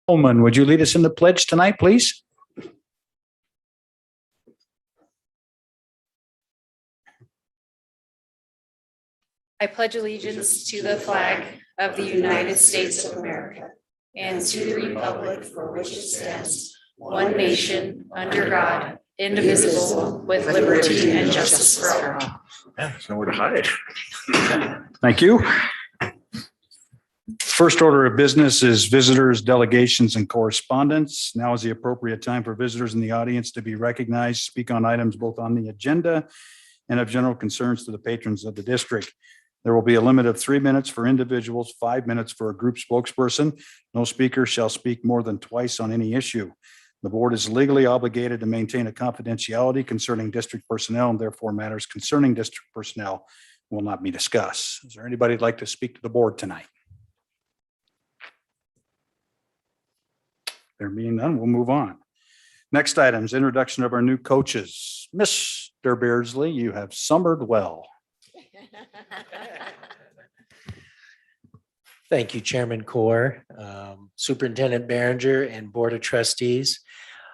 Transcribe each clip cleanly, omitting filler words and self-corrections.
Coleman, would you lead us in the pledge tonight, please? I pledge allegiance to the flag of the United States of America and to the republic for which it stands, one nation, under God, indivisible, with liberty and justice for all. Yeah, there's nowhere to hide. Thank you. First order of business is visitors, delegations, and correspondence. Now is the appropriate time for visitors in the audience to be recognized, speak on items both on the agenda and of general concerns to the patrons of the district. There will be a limit of 3 minutes for individuals, 5 minutes for a group spokesperson. No speaker shall speak more than twice on any issue. The board is legally obligated to maintain a confidentiality concerning district personnel, and therefore matters concerning district personnel will not be discussed. Is there anybody who'd like to speak to the board tonight? There being none, we'll move on. Next item is introduction of our new coaches. Mr. Beardsley, you have summered well. Thank you, Chairman Core, Superintendent Behringer, and Board of Trustees.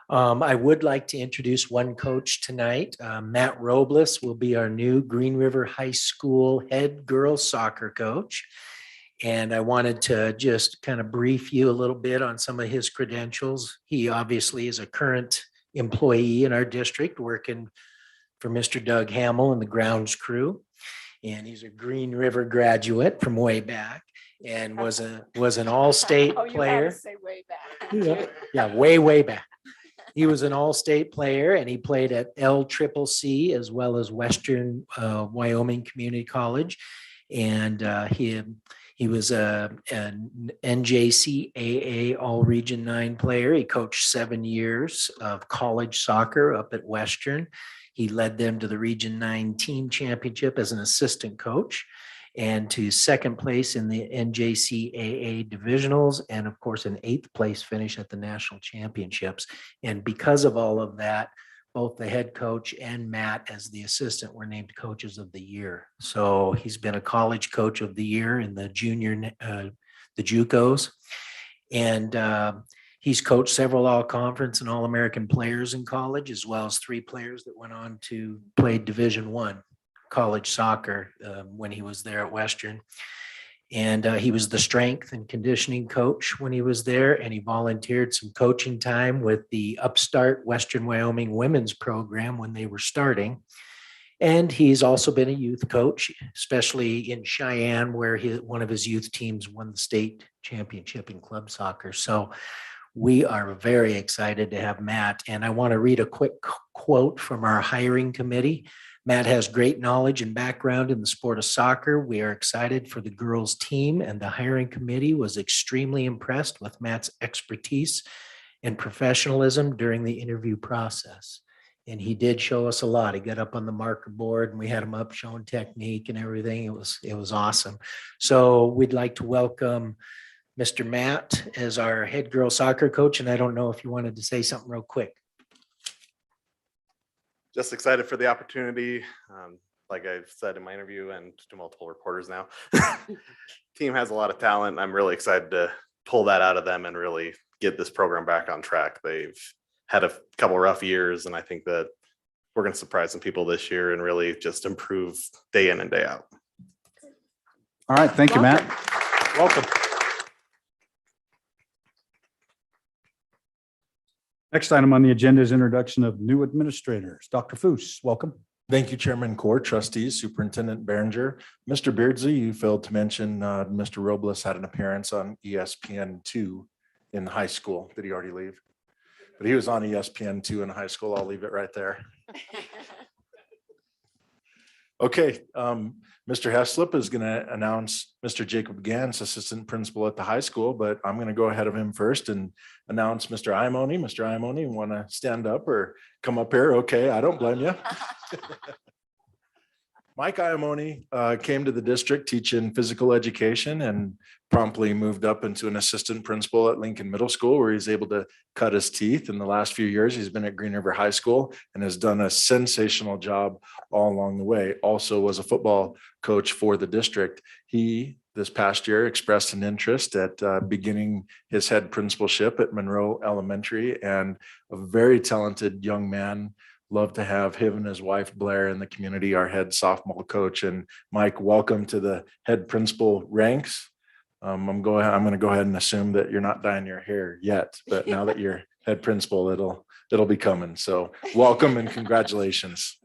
I would like to introduce one coach tonight. Matt Robles will be our new Green River High School head girls soccer coach. And I wanted to just kind of brief you a little bit on some of his credentials. He obviously is a current employee in our district working for Mr. Doug Hamill and the grounds crew. And he's a Green River graduate from way back and was an all-state player. Say way back. Yeah, way back. He was an all-state player and he played at LCCC as well as Western Wyoming Community College. And he was an NJCAA All-Region 9 player. He coached 7 years of college soccer up at Western. He led them to the Region 9 team championship as an assistant coach and to second place in the NJCAA divisionals, and of course, an 8th place finish at the national championships. And because of all of that, both the head coach and Matt as the assistant were named coaches of the year. So he's been a college coach of the year in the the JUCOs. And he's coached several all-conference and all-American players in college, as well as 3 players that went on to play Division I college soccer when he was there at Western. And he was the strength and conditioning coach when he was there, and he volunteered some coaching time with the upstart Western Wyoming women's program when they were starting. And he's also been a youth coach, especially in Cheyenne, where one of his youth teams won the state championship in club soccer. So we are very excited to have Matt. And I want to read a quick quote from our hiring committee. Matt has great knowledge and background in the sport of soccer. We are excited for the girls' team, and the hiring committee was extremely impressed with Matt's expertise and professionalism during the interview process. And he did show us a lot. He got up on the marker board and we had him up showing technique and everything. It was awesome. So we'd like to welcome Mr. Matt as our head girls soccer coach. And I don't know if you wanted to say something real quick. Just excited for the opportunity. Like I've said in my interview and to multiple reporters now, team has a lot of talent. I'm really excited to pull that out of them and really get this program back on track. They've had a couple rough years, and I think that we're going to surprise some people this year and really just improve day in and day out. All right. Thank you, Matt. Welcome. Next item on the agenda is introduction of new administrators. Dr. Foos, welcome. Thank you, Chairman Core, Trustees, Superintendent Behringer. Mr. Beardsley, you failed to mention Mr. Robles had an appearance on ESPN2 in high school. Did he already leave? But he was on ESPN2 in high school. I'll leave it right there. Okay, Mr. Heslop is going to announce Mr. Jacob Gans, assistant principal at the high school, but I'm going to go ahead of him first and announce Mr. Imoni. Mr. Imoni, want to stand up or come up here? Okay, I don't blame you. Mike Iamoni came to the district teaching physical education and promptly moved up into an assistant principal at Lincoln Middle School, where he's able to cut his teeth. In the last few years, he's been at Green River High School and has done a sensational job all along the way. Also was a football coach for the district. He this past year expressed an interest at beginning his head principalship at Monroe Elementary, and a very talented young man. Love to have him and his wife Blair in the community, our head softball coach. And Mike, welcome to the head principal ranks. I'm going to go ahead and assume that you're not dyeing your hair yet, but now that you're head principal, it'll be coming. So welcome and congratulations.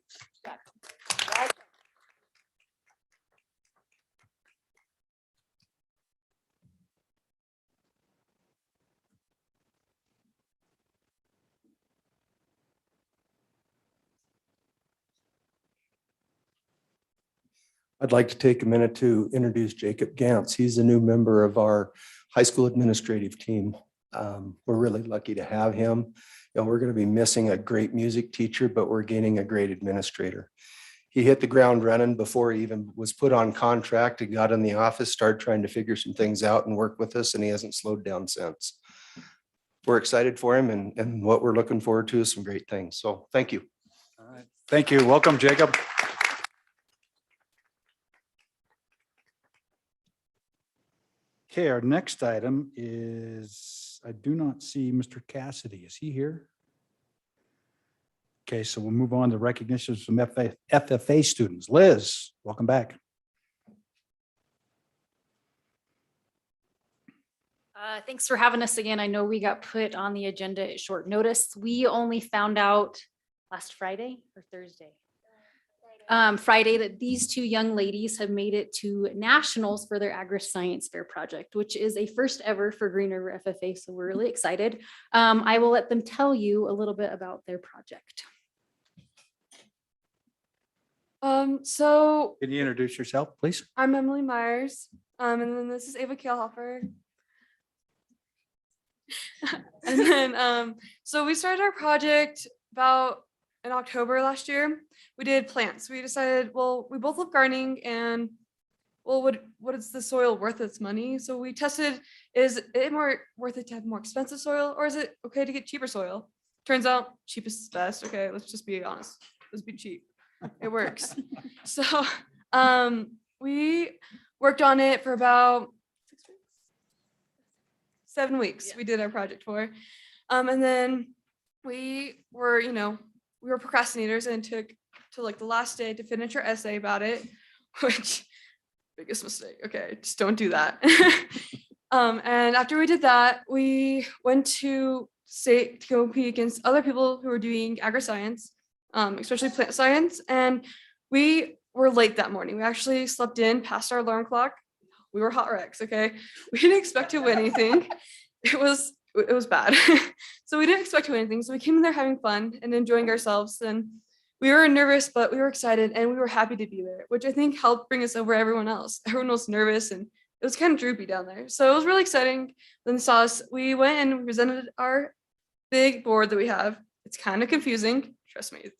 I'd like to take a minute to introduce Jacob Gantz. He's a new member of our high school administrative team. We're really lucky to have him. We're going to be missing a great music teacher, but we're gaining a great administrator. He hit the ground running before he even was put on contract and got in the office, started trying to figure some things out and work with us, and he hasn't slowed down since. We're excited for him, and what we're looking forward to is some great things. So thank you. All right. Thank you. Welcome, Jacob. Okay, our next item is, I do not see Mr. Cassidy. Is he here? Okay, so we'll move on to recognitions from FFA students. Liz, welcome back. Thanks for having us again. I know we got put on the agenda at short notice. We only found out last Friday or Thursday. Friday that these two young ladies have made it to nationals for their agri-science fair project, which is a first ever for Green River FFA. So we're really excited. I will let them tell you a little bit about their project. So Can you introduce yourself, please? I'm Emily Myers, and then this is Ava Kehlhofer. And then, so we started our project about in October last year. We did plants. We decided, well, we both love gardening, and well, what is the soil worth its money? So we tested, is it more worth it to have more expensive soil, or is it okay to get cheaper soil? Turns out cheapest is best. Okay, let's just be honest. Let's be cheap. It works. So we worked on it for about 7 weeks. Yeah. We did our project for, and then we were, we were procrastinators, and it took to like the last day to finish our essay about it, which biggest mistake. Okay, just don't do that. And after we did that, we went to state to compete against other people who were doing agri-science, especially plant science. And we were late that morning. We actually slept in past our alarm clock. We were hot wrecks. Okay, we didn't expect to win anything. It was bad. So we didn't expect to win anything. So we came in there having fun and enjoying ourselves. And we were nervous, but we were excited, and we were happy to be there, which I think helped bring us over everyone else. Everyone was nervous, and it was kind of droopy down there. So it was really exciting. Then they saw us. We went and presented our big board that we have. It's kind of confusing. Trust me, it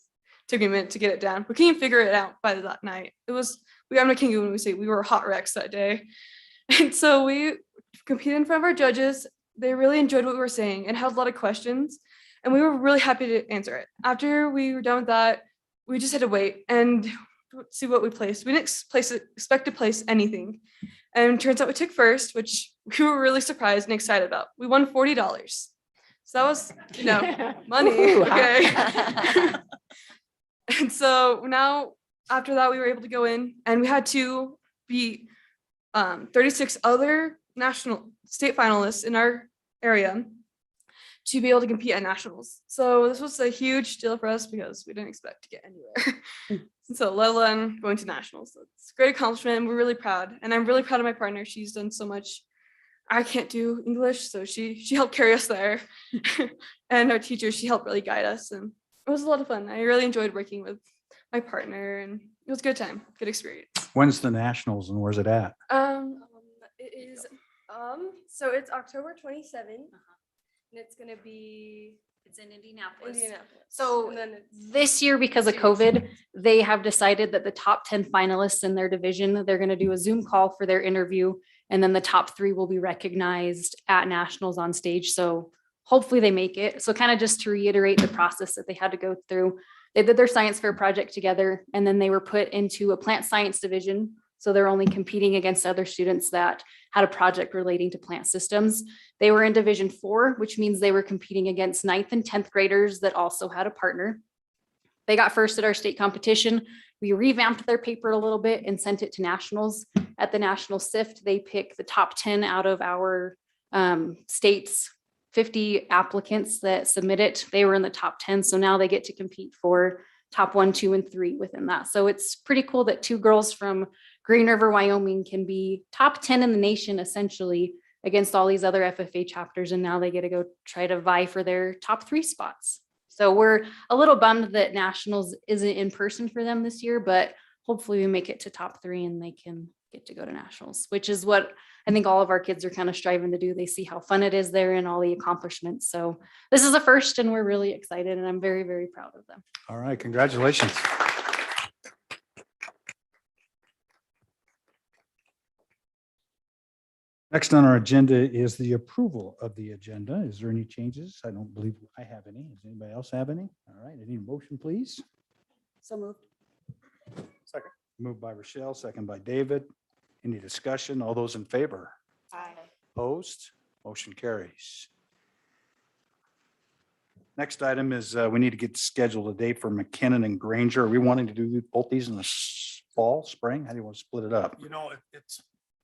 took me a minute to get it down. We couldn't figure it out by that night. I'm not kidding you when we say we were hot wrecks that day. And so we competed in front of our judges. They really enjoyed what we were saying and had a lot of questions, and we were really happy to answer it. After we were done with that, we just had to wait and see what we placed. We didn't expect to place anything. And it turns out we took first, which we were really surprised and excited about. We won $40. So that was, money. Okay. And so now after that, we were able to go in, and we had to beat 36 other national state finalists in our area to be able to compete at nationals. So this was a huge deal for us because we didn't expect to get anywhere. So let alone going to nationals. So it's a great accomplishment, and we're really proud. And I'm really proud of my partner. She's done so much. I can't do English, so she helped carry us there. And our teacher, she helped really guide us, and it was a lot of fun. I really enjoyed working with my partner, and it was a good time, good experience. When's the nationals and where's it at? It is so it's October 27th, and it's gonna be It's in Indianapolis. Indianapolis. So And then it's this year, because of COVID, they have decided that the top 10 finalists in their division, they're going to do a Zoom call for their interview. And then the top 3 will be recognized at nationals on stage. So hopefully they make it. So kind of just to reiterate the process that they had to go through. They did their science fair project together, and then they were put into a plant science division. So they're only competing against other students that had a project relating to plant systems. They were in Division 4, which means they were competing against 9th and 10th graders that also had a partner. They got first at our state competition. We revamped their paper a little bit and sent it to nationals. At the national SIFT, they pick the top 10 out of our state's 50 applicants that submit it. They were in the top 10. So now they get to compete for top 1, 2, and 3 within that. So it's pretty cool that 2 girls from Green River, Wyoming can be top 10 in the nation essentially against all these other FFA chapters. And now they get to go try to vie for their top 3 spots. So we're a little bummed that nationals isn't in person for them this year, but hopefully we make it to top 3 and they can get to go to nationals, which is what I think all of our kids are kind of striving to do. They see how fun it is there and all the accomplishments. So this is a first and we're really excited and I'm very, very proud of them. All right, congratulations. Next on our agenda is the approval of the agenda. Is there any changes? I don't believe I have any. Does anybody else have any? All right, I need a motion, please. So moved. Second. Moved by Rochelle, second by David. Any discussion? All those in favor? Aye. Opposed? Motion carries. Next item is we need to get scheduled a date for McKinnon and Granger. Are we wanting to do both these in the fall, spring? How do you want to split it up? You know,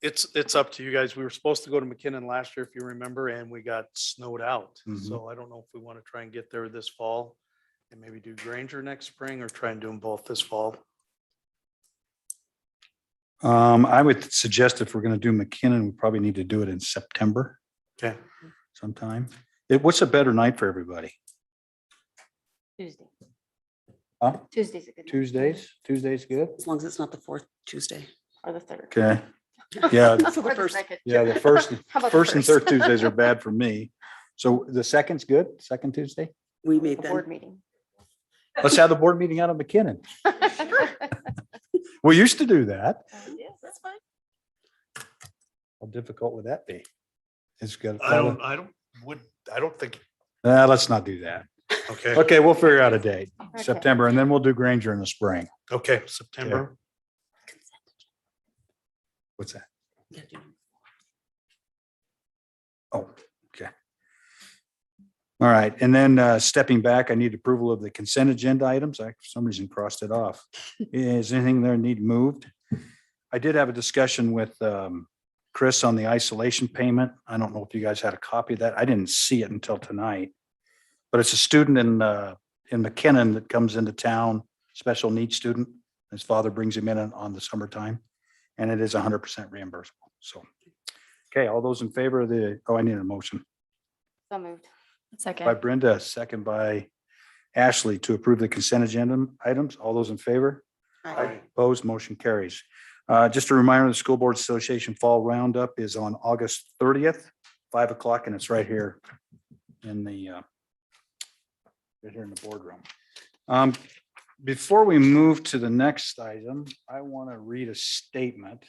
it's up to you guys. We were supposed to go to McKinnon last year, if you remember, and we got snowed out. Mhm. So I don't know if we want to try and get there this fall and maybe do Granger next spring or try and do them both this fall. I would suggest if we're going to do McKinnon, we probably need to do it in September Okay. sometime. What's a better night for everybody? Tuesday. Huh? Tuesday's a good. night. Tuesday's good? As long as it's not the 4th Tuesday. Or the 3rd. Okay. Yeah, Or the first. 2nd. yeah, the first How about the and first? third Tuesdays are bad for me. So the second's good, second Tuesday? We made The them. board meeting. Let's have the board meeting out of McKinnon. We used to do that. Yes, that's fine. How difficult would that be? It's good. I don't think, Let's not do that. okay, Okay, we'll figure out a date, Okay. September, and then we'll do Granger in the spring. okay, September. What's that? Yeah, do- Oh, okay. All right, and then stepping back, I need approval of the consent agenda items. I, for some reason, crossed it off. Is anything there need moved? I did have a discussion with Chris on the isolation payment. I don't know if you guys had a copy of that. I didn't see it until tonight. But it's a student in McKinnon that comes into town, special needs student. His father brings him in on the summertime, and it is 100% reimbursable. So, okay, all those in favor of the, I need a motion. So moved. By Second. Brenda, second by Ashley to approve the consent agenda items. All those in favor? Aye. Opposed, motion carries. Just a reminder, the School Board Association Fall Roundup is on August 30th, 5 o'clock, and it's right here in the boardroom. Before we move to the next item, I want to read a statement.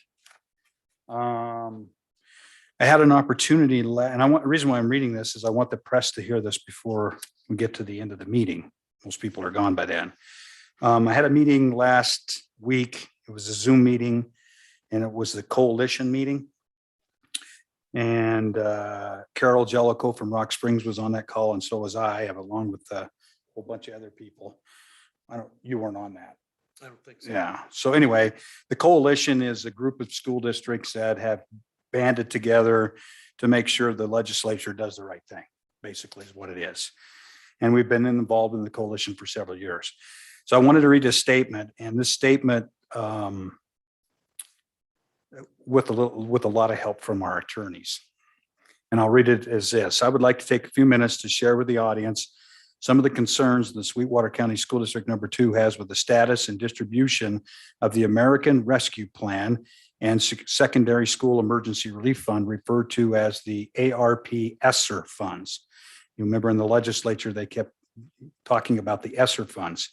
I had an opportunity, and the reason why I'm reading this is I want the press to hear this before we get to the end of the meeting. Most people are gone by then. I had a meeting last week. It was a Zoom meeting, and it was the coalition meeting. And Carol Jellicoe from Rock Springs was on that call, and so was I, along with a whole bunch of other people. You weren't on that. I don't think so. Yeah. So anyway, the coalition is a group of school districts that have banded together to make sure the legislature does the right thing, basically is what it is. And we've been involved in the coalition for several years. So I wanted to read a statement, and this statement with a lot of help from our attorneys. And I'll read it as this. I would like to take a few minutes to share with the audience some of the concerns the Sweetwater County School District Number 2 has with the status and distribution of the American Rescue Plan and Secondary School Emergency Relief Fund, referred to as the ARP ESSER funds. You remember in the legislature, they kept talking about the ESSER funds.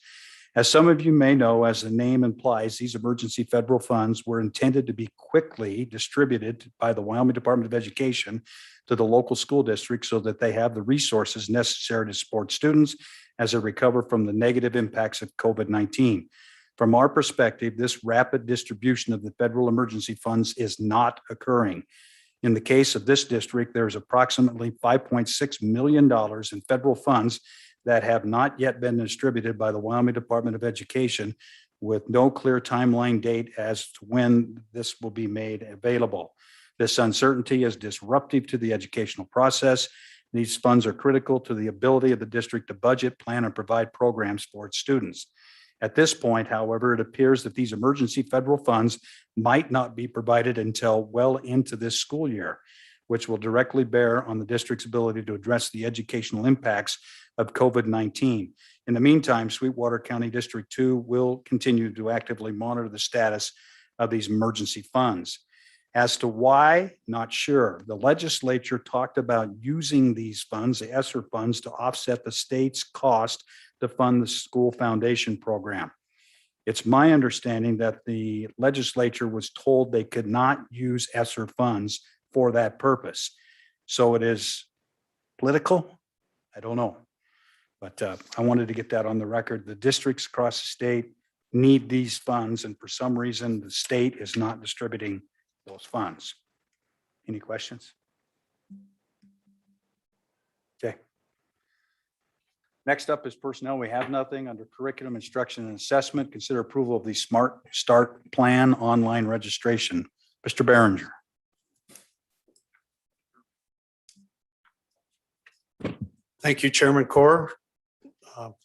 As some of you may know, as the name implies, these emergency federal funds were intended to be quickly distributed by the Wyoming Department of Education to the local school districts so that they have the resources necessary to support students as they recover from the negative impacts of COVID-19. From our perspective, this rapid distribution of the federal emergency funds is not occurring. In the case of this district, there's approximately $5.6 million in federal funds that have not yet been distributed by the Wyoming Department of Education, with no clear timeline date as to when this will be made available. This uncertainty is disruptive to the educational process. These funds are critical to the ability of the district to budget, plan, and provide programs for its students. At this point, however, it appears that these emergency federal funds might not be provided until well into this school year, which will directly bear on the district's ability to address the educational impacts of COVID-19. In the meantime, Sweetwater County District 2 will continue to actively monitor the status of these emergency funds. As to why, not sure. The legislature talked about using these funds, the ESSER funds, to offset the state's cost to fund the school foundation program. It's my understanding that the legislature was told they could not use ESSER funds for that purpose. So it is political? I don't know. But I wanted to get that on the record. The districts across the state need these funds, and for some reason, the state is not distributing those funds. Any questions? Okay. Next up is personnel. We have nothing. Under curriculum, instruction, and assessment, consider approval of the Smart Start Plan online registration. Mr. Behringer. Thank you, Chairman Corr,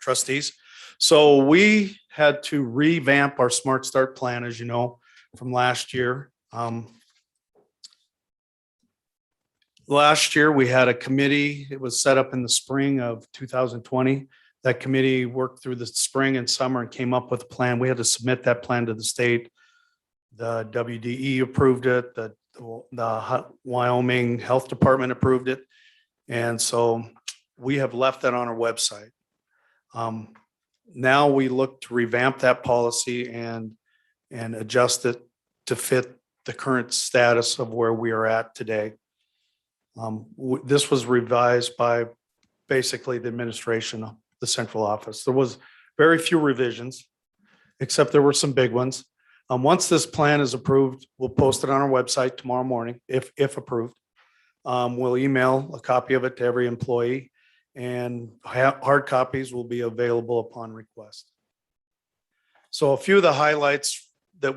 trustees. So we had to revamp our Smart Start plan, as you know, from last year. Last year, we had a committee. It was set up in the spring of 2020. That committee worked through the spring and summer and came up with a plan. We had to submit that plan to the state. The WDE approved it. The Wyoming Health Department approved it. And so we have left that on our website. Now we look to revamp that policy and adjust it to fit the current status of where we are at today. This was revised by basically the administration of the central office. There was very few revisions, except there were some big ones. Once this plan is approved, we'll post it on our website tomorrow morning, if approved. We'll email a copy of it to every employee, and hard copies will be available upon request. So a few of the highlights and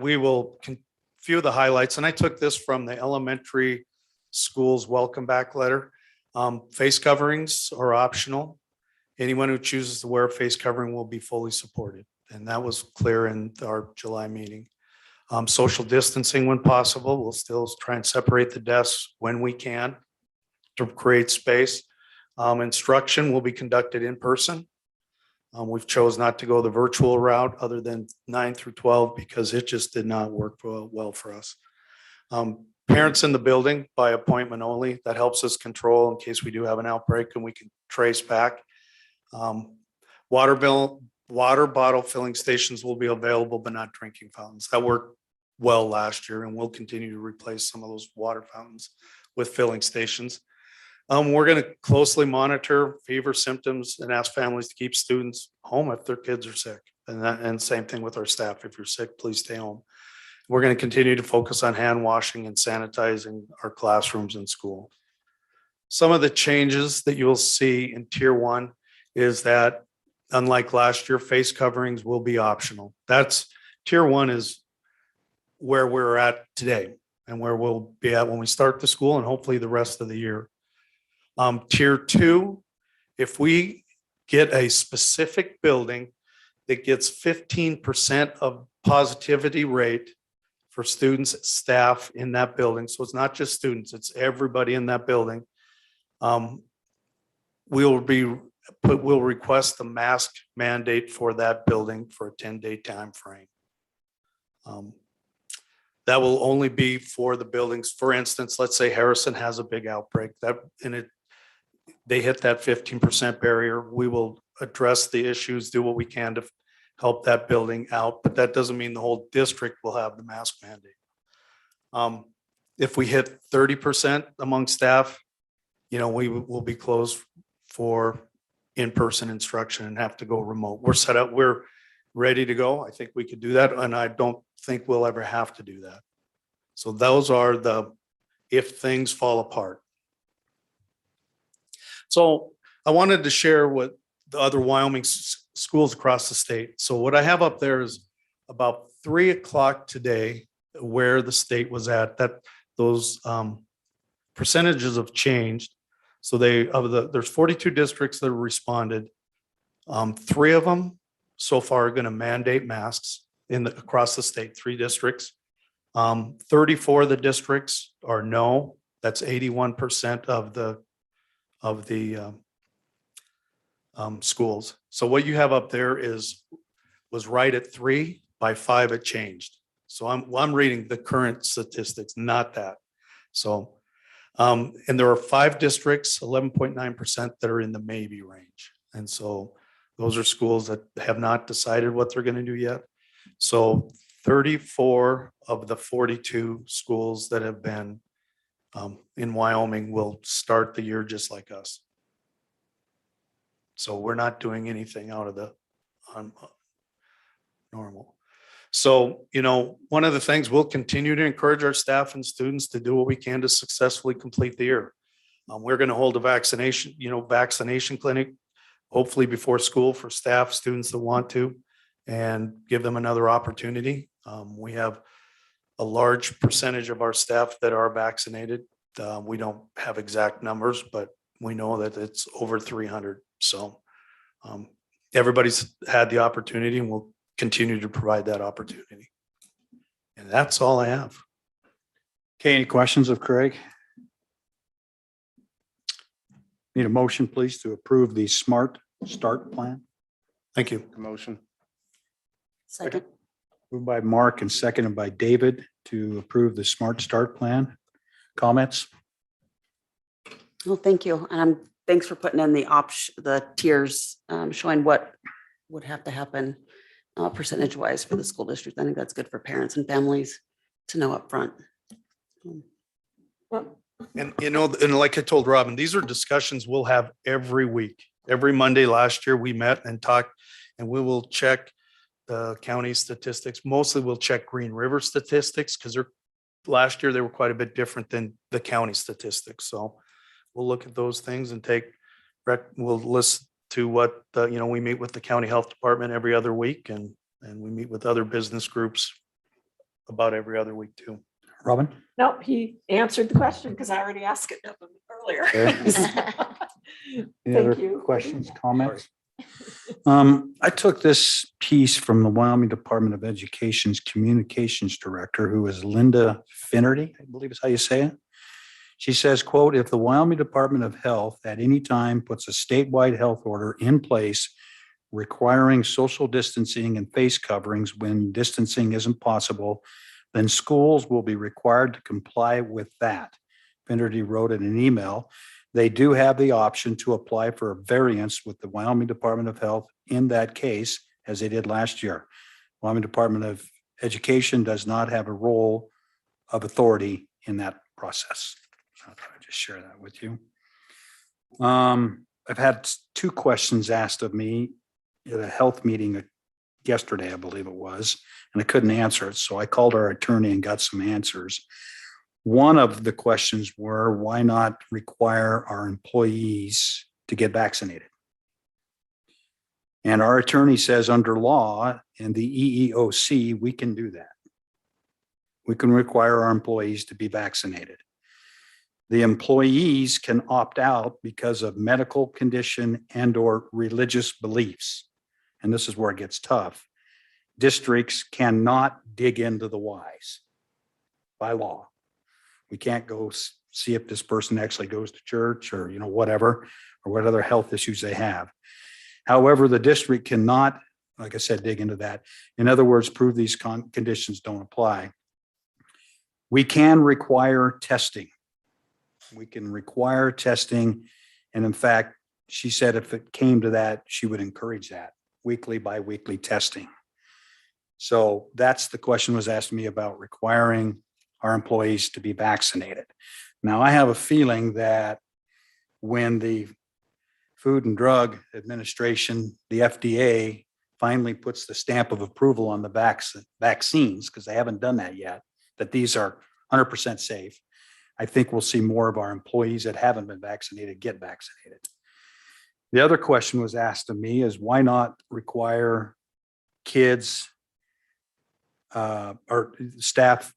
I took this from the elementary school's welcome back letter. Face coverings are optional. Anyone who chooses to wear a face covering will be fully supported. And that was clear in our July meeting. Social distancing when possible. We'll still try and separate the desks when we can to create space. Instruction will be conducted in person. We've chose not to go the virtual route other than 9 through 12 because it just did not work well for us. Parents in the building by appointment only. That helps us control in case we do have an outbreak and we can trace back. Water bottle filling stations will be available, but not drinking fountains. That worked well last year, and we'll continue to replace some of those water fountains with filling stations. We're going to closely monitor fever symptoms and ask families to keep students home if their kids are sick. And same thing with our staff. If you're sick, please stay home. We're going to continue to focus on hand washing and sanitizing our classrooms in school. Some of the changes that you'll see in Tier 1 is that, unlike last year, face coverings will be optional. That's Tier 1 is where we're at today and where we'll be at when we start the school and hopefully the rest of the year. Tier 2, if we get a specific building that gets 15% of positivity rate for students, staff in that building, so it's not just students, it's everybody in that building, we'll request the mask mandate for that building for a 10-day time frame. That will only be for the buildings. For instance, let's say Harrison has a big outbreak they hit that 15% barrier. We will address the issues, do what we can to help that building out, but that doesn't mean the whole district will have the mask mandate. If we hit 30% among staff, we will be closed for in-person instruction and have to go remote. We're set up, we're ready to go, I think we could do that, and I don't think we'll ever have to do that. So those are the, if things fall apart. So I wanted to share what the other Wyoming schools across the state. So what I have up there is about 3 o'clock today, where the state was at, that those percentages have changed. So there's 42 districts that responded. 3 of them so far are going to mandate masks across the state, 3 districts. 34 of the districts are no. That's 81% of the schools. So what you have up there was right at 3, by 5 it changed. So I'm reading the current statistics, not that. So, and there are 5 districts, 11.9% that are in the maybe range. And so those are schools that have not decided what they're going to do yet. So 34 of the 42 schools that have been in Wyoming will start the year just like us. So we're not doing anything out of the normal. So, one of the things, we'll continue to encourage our staff and students to do what we can to successfully complete the year. We're going to hold a vaccination clinic, hopefully before school, for staff, students that want to, and give them another opportunity. We have a large percentage of our staff that are vaccinated. We don't have exact numbers, but we know that it's over 300. So everybody's had the opportunity, and we'll continue to provide that opportunity. And that's all I have. Okay, any questions of Craig? Need a motion, please, to approve the Smart Start Plan? Thank you. Motion. Second. Moved by Mark and seconded by David to approve the Smart Start Plan. Comments? Well, thank you. And thanks for putting in the tiers, showing what would have to happen percentage wise for the school district. I think that's good for parents and families to know up front. And and like I told Robin, these are discussions we'll have every week. Every Monday last year, we met and talked, and we will check the county statistics. Mostly we'll check Green River statistics, because last year they were quite a bit different than the county statistics. So we'll look at those things and we'll listen to what we meet with the county health department every other week, and we meet with other business groups about every other week too. Robin? Nope, he answered the question because I already asked it of him earlier. Any other Thank you. questions, comments? I took this piece from the Wyoming Department of Education's communications director, who is Linda Finnerty, I believe is how you say it. She says, quote, "If the Wyoming Department of Health at any time puts a statewide health order in place requiring social distancing and face coverings when distancing isn't possible, then schools will be required to comply with that." Finnerty wrote in an email, "They do have the option to apply for a variance with the Wyoming Department of Health in that case, as they did last year. Wyoming Department of Education does not have a role of authority in that process." So I thought I'd just share that with you. I've had 2 questions asked of me at a health meeting yesterday, I believe it was, and I couldn't answer it. So I called our attorney and got some answers. One of the questions were, why not require our employees to get vaccinated? And our attorney says under law and the EEOC, we can do that. We can require our employees to be vaccinated. The employees can opt out because of medical condition and/or religious beliefs. And this is where it gets tough. Districts cannot dig into the whys by law. We can't go see if this person actually goes to church or, whatever, or what other health issues they have. However, the district cannot, like I said, dig into that. In other words, prove these conditions don't apply. We can require testing. We can require testing. And in fact, she said if it came to that, she would encourage that, weekly, bi-weekly testing. So that's the question was asked me about requiring our employees to be vaccinated. Now, I have a feeling that when the Food and Drug Administration, the FDA, finally puts the stamp of approval on the vaccines, because they haven't done that yet, that these are 100% safe, I think we'll see more of our employees that haven't been vaccinated get vaccinated. The other question was asked of me is why not require kids or staff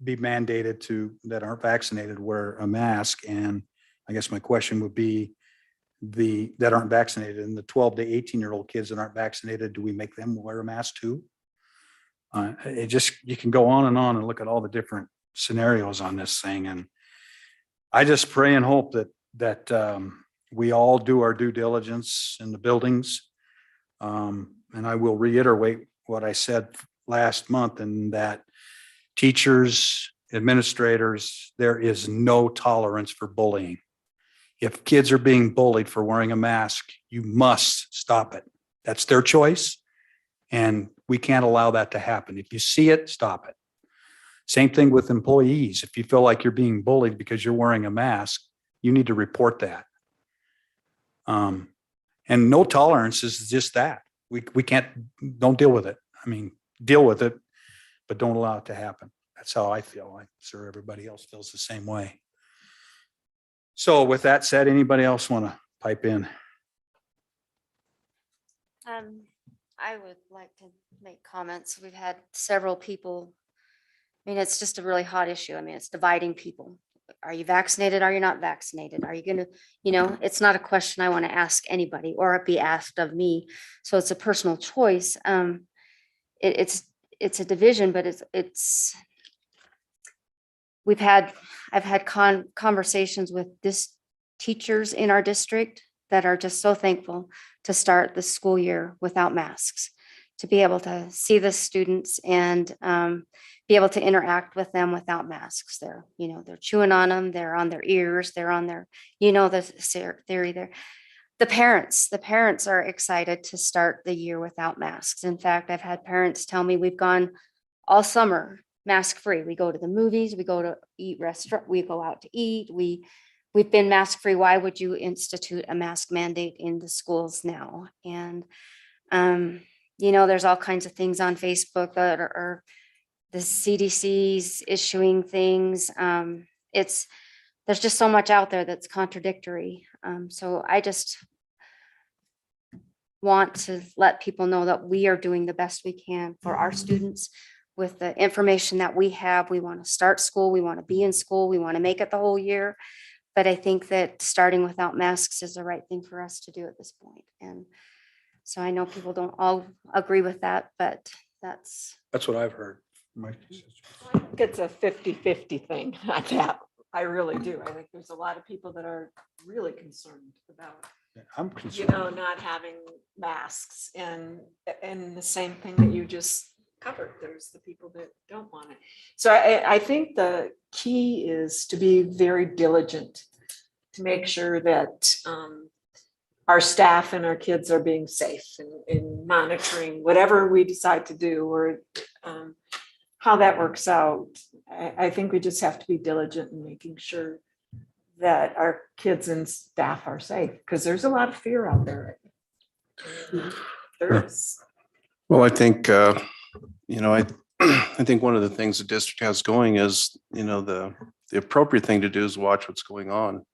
be mandated that aren't vaccinated wear a mask? And I guess my question would be that aren't vaccinated, and the 12 to 18-year-old kids that aren't vaccinated, do we make them wear a mask too? You can go on and look at all the different scenarios on this thing. And I just pray and hope that we all do our due diligence in the buildings. And I will reiterate what I said last month, and that teachers, administrators, there is no tolerance for bullying. If kids are being bullied for wearing a mask, you must stop it. That's their choice. And we can't allow that to happen. If you see it, stop it. Same thing with employees. If you feel like you're being bullied because you're wearing a mask, you need to report that. And no tolerance is just that. Don't deal with it. I mean, deal with it, but don't allow it to happen. That's how I feel. I'm sure everybody else feels the same way. So with that said, anybody else want to pipe in? I would like to make comments. We've had several people. I mean, it's just a really hot issue. I mean, it's dividing people. Are you vaccinated? Are you not vaccinated? Are you going to, it's not a question I want to ask anybody or be asked of me. So it's a personal choice. It's a division, but I've had conversations with teachers in our district that are just so thankful to start the school year without masks, to be able to see the students and be able to interact with them without masks. They're chewing on them, they're on their ears, they're on their, the theory there. The parents are excited to start the year without masks. In fact, I've had parents tell me we've gone all summer mask free. We go to the movies, we go to restaurant, we go out to eat, we've been mask free. Why would you institute a mask mandate in the schools now? And there's all kinds of things on Facebook that are the CDC's issuing things. There's just so much out there that's contradictory. So I just want to let people know that we are doing the best we can for our students with the information that we have. We want to start school. We want to be in school. We want to make it the whole year. But I think that starting without masks is the right thing for us to do at this point. And so I know people don't all agree with that, but that's what I've heard. I think it's a 50-50 thing on that. I really do. I think there's a lot of people that are really concerned about, I'm concerned. not having masks, and the same thing that you just covered. There's the people that don't want it. So I think the key is to be very diligent to make sure that our staff and our kids are being safe and monitoring whatever we decide to do, or how that works out. I think we just have to be diligent in making sure that our kids and staff are safe, because there's a lot of fear out there. There is. Well, I think, I think one of the things the district has going is, the appropriate thing to do is watch what's going on.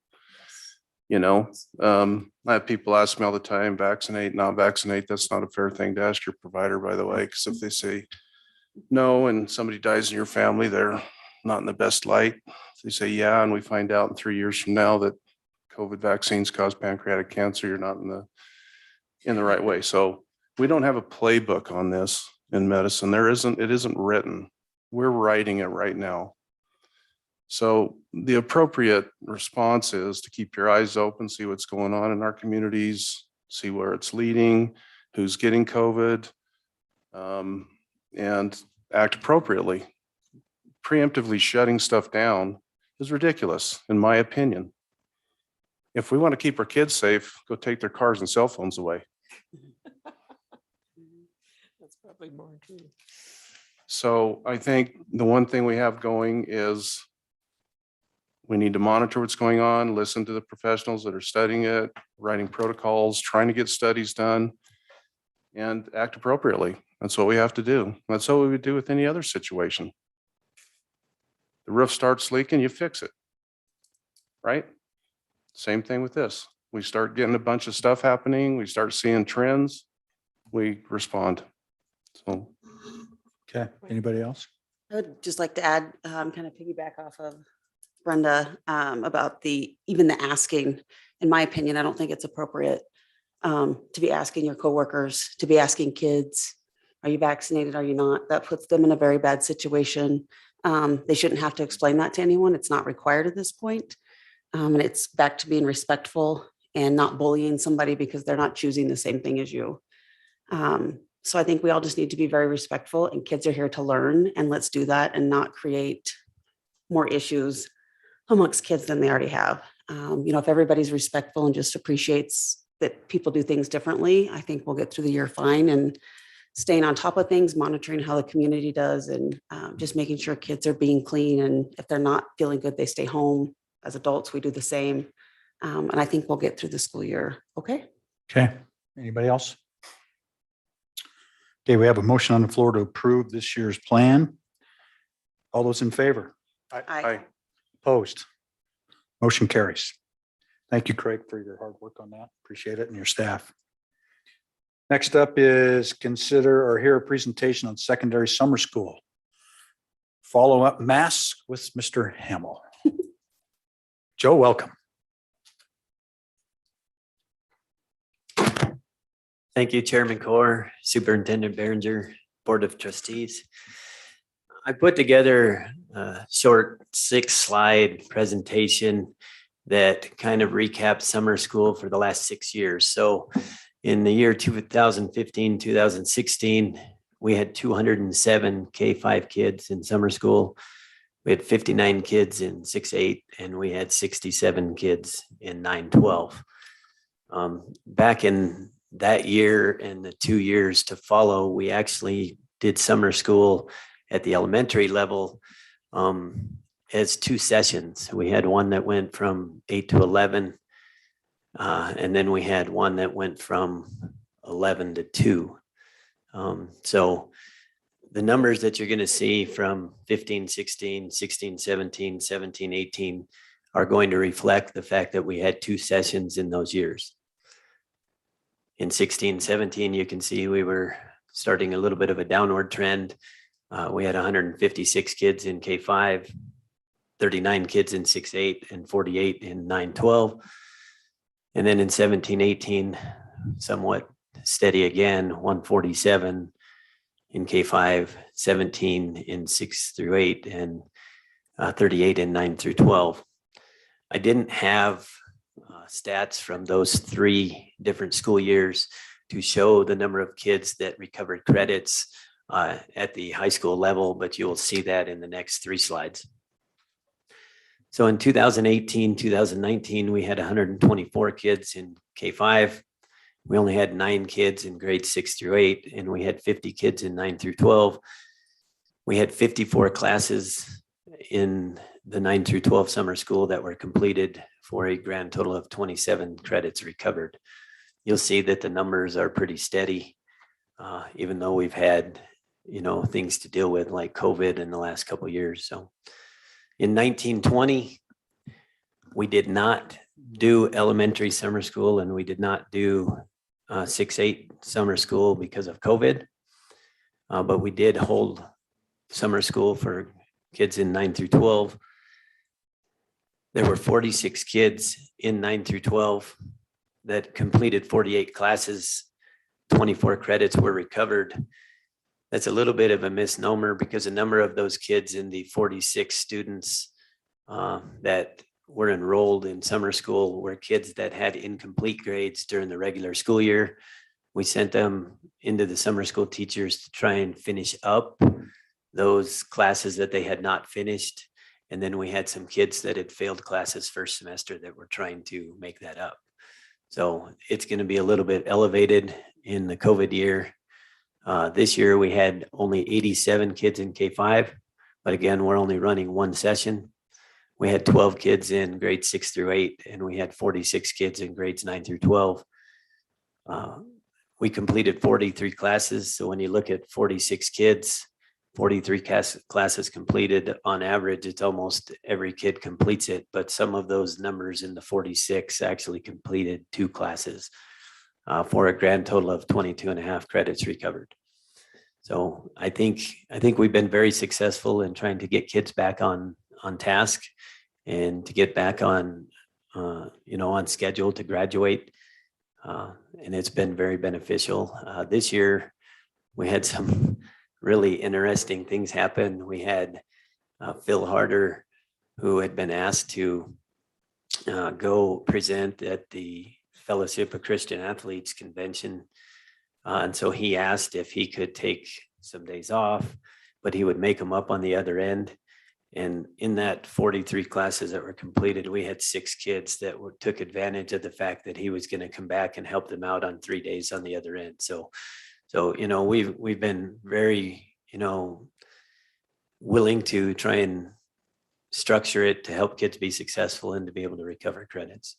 I have people ask me all the time, vaccinate, not vaccinate. That's not a fair thing to ask your provider, by the way, because if they say no and somebody dies in your family, they're not in the best light. If they say yeah, and we find out in 3 years from now that COVID vaccines cause pancreatic cancer, you're not in the right way. So we don't have a playbook on this in medicine. It isn't written. We're writing it right now. So the appropriate response is to keep your eyes open, see what's going on in our communities, see where it's leading, who's getting COVID, and act appropriately. Preemptively shutting stuff down is ridiculous, in my opinion. If we want to keep our kids safe, go take their cars and cell phones away. That's probably more true. So I think the one thing we have going is we need to monitor what's going on, listen to the professionals that are studying it, writing protocols, trying to get studies done. and act appropriately. That's what we have to do. That's what we would do with any other situation. The roof starts leaking, you fix it. Right? Same thing with this. We start getting a bunch of stuff happening. We start seeing trends. We respond. So Okay, anybody else? I would just like to add, kind of piggyback off of Brenda, about even the asking. In my opinion, I don't think it's appropriate to be asking your coworkers, to be asking kids, are you vaccinated? Are you not? That puts them in a very bad situation. They shouldn't have to explain that to anyone. It's not required at this point. And it's back to being respectful and not bullying somebody because they're not choosing the same thing as you. So I think we all just need to be very respectful, and kids are here to learn, and let's do that and not create more issues amongst kids than they already have. If everybody's respectful and just appreciates that people do things differently, I think we'll get through the year fine, and staying on top of things, monitoring how the community does, and just making sure kids are being clean. And if they're not feeling good, they stay home. As adults, we do the same. And I think we'll get through the school year. Okay. Okay, anybody else? Okay, we have a motion on the floor to approve this year's plan. All those in favor? Aye. Opposed? Motion carries. Thank you, Craig, for your hard work on that. Appreciate it, and your staff. Next up is consider or hear a presentation on secondary summer school. Follow-up masks with Mr. Hamel. Joe, welcome. Thank you, Chairman Core, Superintendent Behringer, Board of Trustees. I put together a short 6-slide presentation that kind of recaps summer school for the last 6 years. So in the year 2015, 2016, we had 207 K-5 kids in summer school. We had 59 kids in 6-8, and we had 67 kids in 9-12. Back in that year and the 2 years to follow, we actually did summer school at the elementary level as 2 sessions. We had one that went from 8 to 11, and then we had one that went from 11 to 2. So the numbers that you're going to see from 15, 16, 16, 17, 17, 18 are going to reflect the fact that we had 2 sessions in those years. In 16, 17, you can see we were starting a little bit of a downward trend. We had 156 kids in K-5, 39 kids in 6-8, and 48 in 9-12. And then in 17, 18, somewhat steady again, 147 in K-5, 17 in 6-8, and 38 in 9-12. I didn't have stats from those 3 different school years to show the number of kids that recovered credits at the high school level, but you will see that in the next 3 slides. So in 2018, 2019, we had 124 kids in K-5. We only had 9 kids in grades 6-8, and we had 50 kids in 9-12. We had 54 classes in the 9-12 summer school that were completed for a grand total of 27 credits recovered. You'll see that the numbers are pretty steady, even though we've had, things to deal with like COVID in the last couple of years. So in 1920, we did not do elementary summer school, and we did not do 6-8 summer school because of COVID. But we did hold summer school for kids in 9-12. There were 46 kids in 9-12 that completed 48 classes. 24 credits were recovered. That's a little bit of a misnomer because a number of those kids in the 46 students that were enrolled in summer school were kids that had incomplete grades during the regular school year. We sent them into the summer school teachers to try and finish up those classes that they had not finished. And then we had some kids that had failed classes first semester that were trying to make that up. So it's going to be a little bit elevated in the COVID year. This year we had only 87 kids in K-5, but again, we're only running 1 session. We had 12 kids in grades 6-8, and we had 46 kids in grades 9-12. we completed 43 classes. So when you look at 46 kids, 43 classes completed, on average, it's almost every kid completes it, but some of those numbers in the 46 actually completed 2 classes for a grand total of 22 and a half credits recovered. So I think we've been very successful in trying to get kids back on task and to get back on, on schedule to graduate. And it's been very beneficial. This year, we had some really interesting things happen. We had Phil Harder, who had been asked to go present at the Fellowship of Christian Athletes Convention. And so he asked if he could take some days off, but he would make them up on the other end. And in that 43 classes that were completed, we had 6 kids that took advantage of the fact that he was going to come back and help them out on 3 days on the other end. So we've been very, willing to try and structure it to help kids be successful and to be able to recover credits.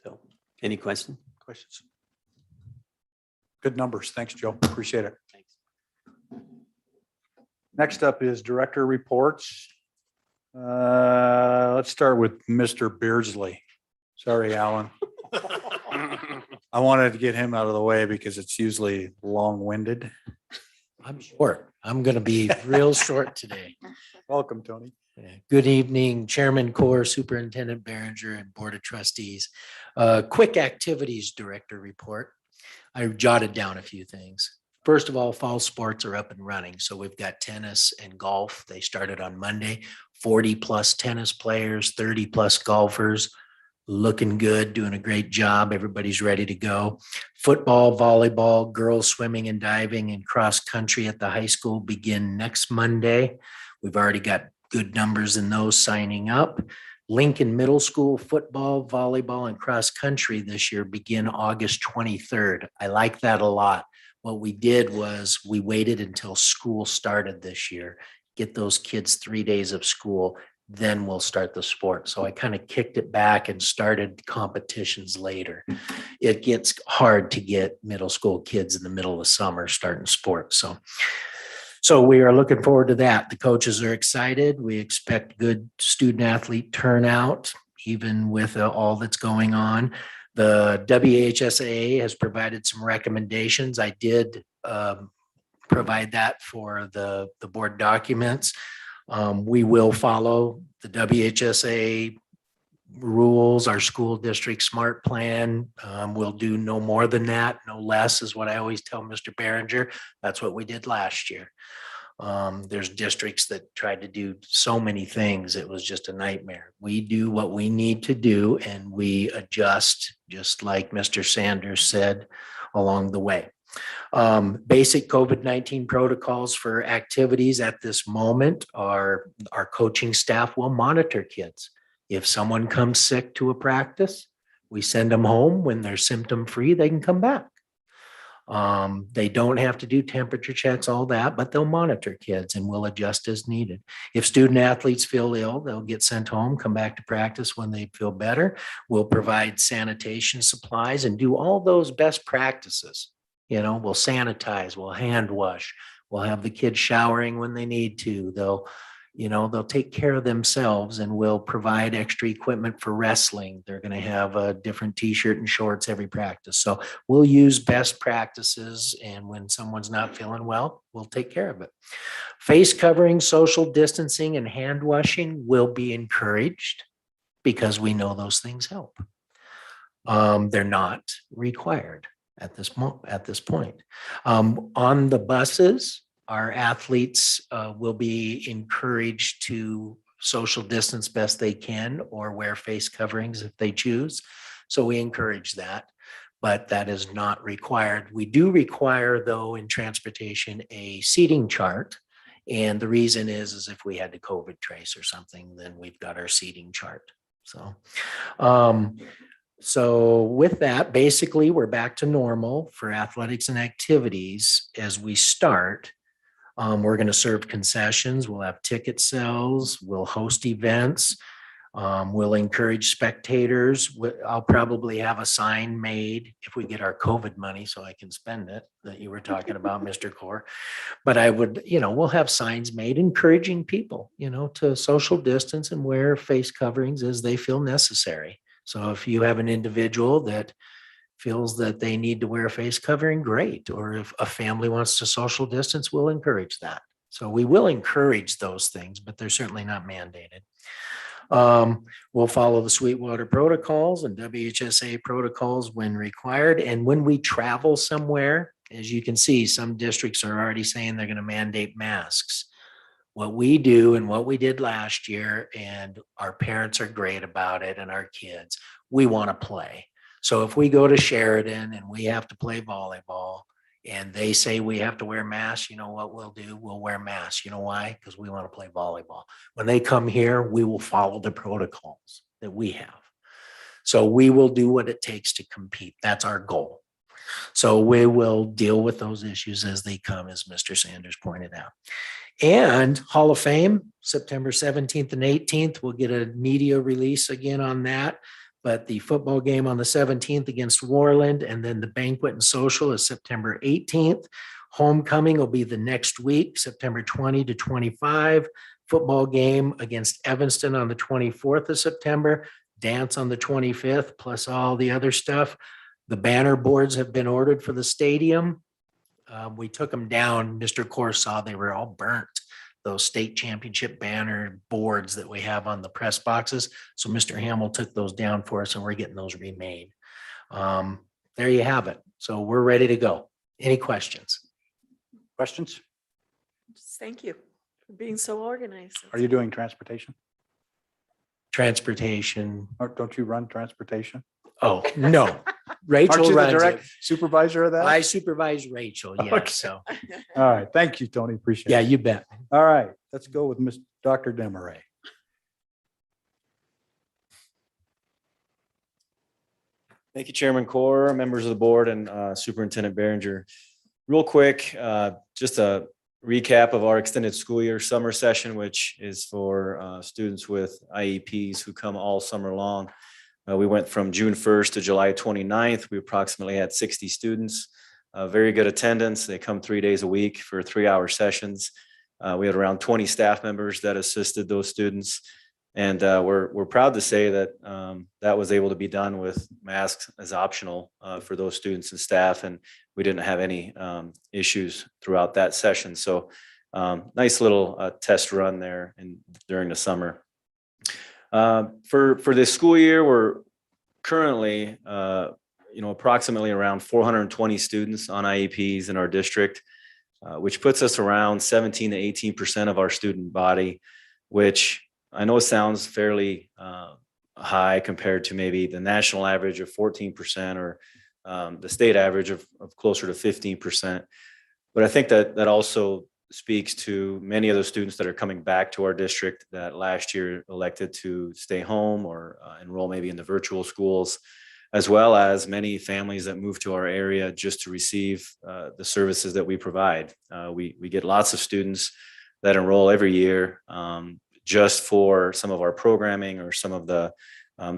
So any questions? Good numbers. Thanks, Joe. Appreciate it. Thanks. Next up is director reports. Let's start with Mr. Beardsley. Sorry, Alan. I wanted to get him out of the way because it's usually long-winded. I'm short. I'm going to be real short today. Welcome, Tony. Good evening, Chairman Core, Superintendent Behringer, and Board of Trustees. Quick activities director report. I jotted down a few things. First of all, fall sports are up and running. So we've got tennis and golf. They started on Monday. 40 plus tennis players, 30 plus golfers, looking good, doing a great job. Everybody's ready to go. Football, volleyball, girls swimming and diving, and cross country at the high school begin next Monday. We've already got good numbers in those signing up. Lincoln Middle School football, volleyball, and cross country this year begin August 23rd. I like that a lot. What we did was we waited until school started this year, get those kids 3 days of school, then we'll start the sport. So I kind of kicked it back and started competitions later. It gets hard to get middle school kids in the middle of summer starting sports. So we are looking forward to that. The coaches are excited. We expect good student athlete turnout, even with all that's going on. The WHSAA has provided some recommendations. I did provide that for the board documents. We will follow the WHSAA rules, our school district SMART plan. We'll do no more than that, no less is what I always tell Mr. Behringer. That's what we did last year. There's districts that tried to do so many things. It was just a nightmare. We do what we need to do and we adjust, just like Mr. Sanders said along the way. Basic COVID-19 protocols for activities at this moment are our coaching staff will monitor kids. If someone comes sick to a practice, we send them home. When they're symptom free, they can come back. They don't have to do temperature checks, all that, but they'll monitor kids and we'll adjust as needed. If student athletes feel ill, they'll get sent home, come back to practice when they feel better. We'll provide sanitation supplies and do all those best practices. We'll sanitize, we'll hand wash, we'll have the kids showering when they need to. They'll take care of themselves and we'll provide extra equipment for wrestling. They're going to have a different t-shirt and shorts every practice. So we'll use best practices. And when someone's not feeling well, we'll take care of it. Face covering, social distancing, and hand washing will be encouraged because we know those things help. They're not required at this point. On the buses, our athletes will be encouraged to social distance best they can or wear face coverings if they choose. So we encourage that, but that is not required. We do require, though, in transportation, a seating chart. And the reason is if we had to COVID trace or something, then we've got our seating chart. So with that, basically, we're back to normal for athletics and activities as we start. We're going to serve concessions. We'll have ticket sales. We'll host events. We'll encourage spectators. I'll probably have a sign made if we get our COVID money so I can spend it that you were talking about, Mr. Core. But I would, we'll have signs made encouraging people, to social distance and wear face coverings as they feel necessary. So if you have an individual that feels that they need to wear a face covering, great. Or if a family wants to social distance, we'll encourage that. So we will encourage those things, but they're certainly not mandated. We'll follow the Sweetwater protocols and WHSA protocols when required. And when we travel somewhere, as you can see, some districts are already saying they're going to mandate masks. What we do and what we did last year, and our parents are great about it, and our kids, we want to play. So if we go to Sheridan and we have to play volleyball and they say we have to wear masks, you know what we'll do? We'll wear masks. You know why? Because we want to play volleyball. When they come here, we will follow the protocols that we have. So we will do what it takes to compete. That's our goal. So we will deal with those issues as they come, as Mr. Sanders pointed out. And Hall of Fame, September 17th and 18th, we'll get a media release again on that. But the football game on the 17th against Warland, and then the banquet and social is September 18th. Homecoming will be the next week, September 20 to 25. Football game against Evanston on the 24th of September. Dance on the 25th, plus all the other stuff. The banner boards have been ordered for the stadium. We took them down. Mr. Core saw they were all burnt, those state championship banner boards that we have on the press boxes. So Mr. Hamill took those down for us and we're getting those remade. There you have it. So we're ready to go. Any questions? Questions? Thank you for being so organized. Are you doing transportation? Transportation. Or don't you run transportation? Oh, no. Rachel Aren't you the runs direct it. supervisor of that? I supervise Rachel, yes. Okay. So, All right. Thank you, Tony. Appreciate it. yeah, you bet. All right. Let's go with Dr. Demaray. Thank you, Chairman Core, members of the board, and Superintendent Behringer. Real quick, just a recap of our extended school year summer session, which is for students with IEPs who come all summer long. We went from June 1st to July 29th. We approximately had 60 students, very good attendance. They come 3 days a week for 3-hour sessions. We had around 20 staff members that assisted those students. And we're proud to say that that was able to be done with masks as optional for those students and staff. And we didn't have any issues throughout that session. So nice little test run there during the summer. For this school year, we're currently, approximately around 420 students on IEPs in our district, which puts us around 17 to 18% of our student body, which I know sounds fairly high compared to maybe the national average of 14% or the state average of closer to 15%. But I think that also speaks to many of those students that are coming back to our district that last year elected to stay home or enroll maybe in the virtual schools, as well as many families that move to our area just to receive the services that we provide. We get lots of students that enroll every year just for some of our programming or some of the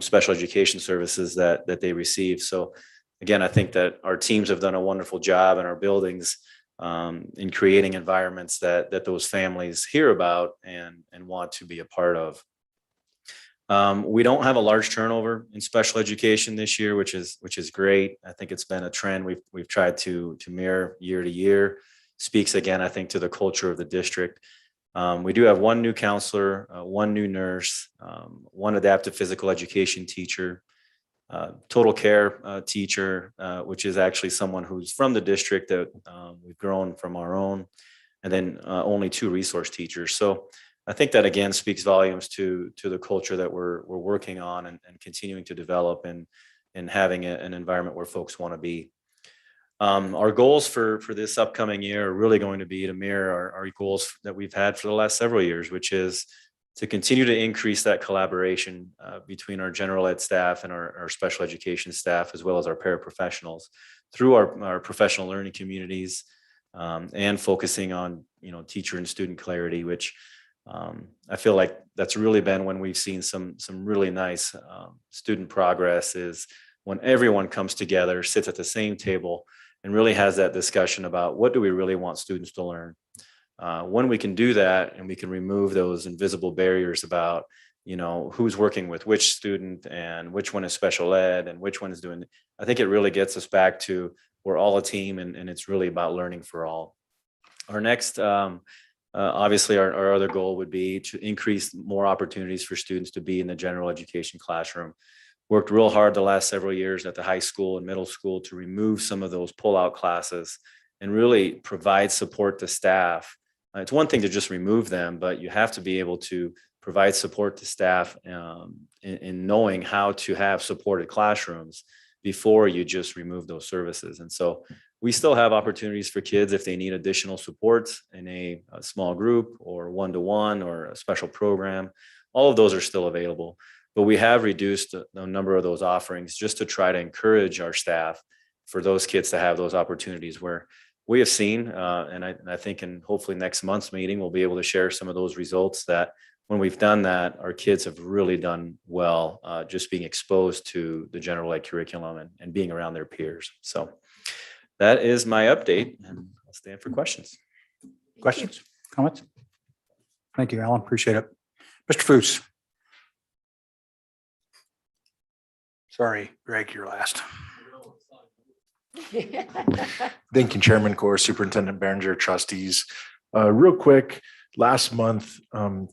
special education services that they receive. So again, I think that our teams have done a wonderful job in our buildings in creating environments that those families hear about and want to be a part of. We don't have a large turnover in special education this year, which is great. I think it's been a trend we've tried to mirror year to year. Speaks again, I think, to the culture of the district. We do have one new counselor, one new nurse, one adaptive physical education teacher, total care teacher, which is actually someone who's from the district that we've grown from our own, and then only 2 resource teachers. So I think that again speaks volumes to the culture that we're working on and continuing to develop and having an environment where folks want to be. Our goals for this upcoming year are really going to be to mirror our goals that we've had for the last several years, which is to continue to increase that collaboration between our general ed staff and our special education staff, as well as our paraprofessionals through our professional learning communities and focusing on, teacher and student clarity, which I feel like that's really been when we've seen some really nice student progress is when everyone comes together, sits at the same table, and really has that discussion about what do we really want students to learn. When we can do that and we can remove those invisible barriers about, who's working with which student and which one is special ed and which one is doing, I think it really gets us back to we're all a team and it's really about learning for all. Our next, obviously our other goal would be to increase more opportunities for students to be in the general education classroom. Worked real hard the last several years at the high school and middle school to remove some of those pull-out classes and really provide support to staff. It's one thing to just remove them, but you have to be able to provide support to staff in knowing how to have supported classrooms before you just remove those services. And so we still have opportunities for kids if they need additional supports in a small group or one-to-one or a special program. All of those are still available. But we have reduced the number of those offerings just to try to encourage our staff for those kids to have those opportunities where we have seen, and I think in hopefully next month's meeting, we'll be able to share some of those results that when we've done that, our kids have really done well, just being exposed to the general ed curriculum and being around their peers. So that is my update, and I'll stand for questions. Questions, comments? Thank you, Alan. Appreciate it. Mr. Foose. Sorry, Greg, you're last. Thank you, Chairman Core, Superintendent Behringer, trustees. Real quick, last month,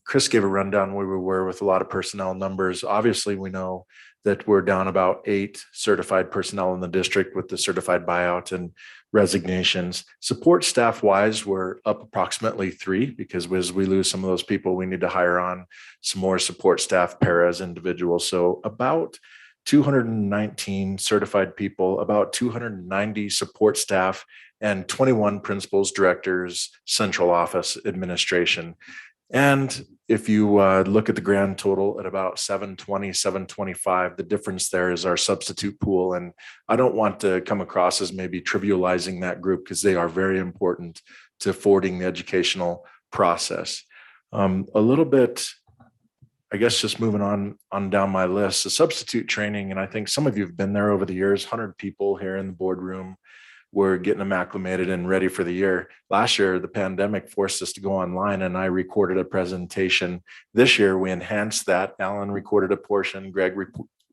Chris gave a rundown where we were with a lot of personnel numbers. Obviously, we know that we're down about 8 certified personnel in the district with the certified buyout and resignations. Support staff wise, we're up approximately 3 because as we lose some of those people, we need to hire on some more support staff, paras, individuals. So about 219 certified people, about 290 support staff, and 21 principals, directors, central office administration. And if you look at the grand total at about 720, 725, the difference there is our substitute pool. And I don't want to come across as maybe trivializing that group because they are very important to forwarding the educational process. A little bit, I guess just moving on down my list, the substitute training, and I think some of you have been there over the years, 100 people here in the boardroom. We're getting them acclimated and ready for the year. Last year, the pandemic forced us to go online and I recorded a presentation. This year, we enhanced that. Alan recorded a portion, Greg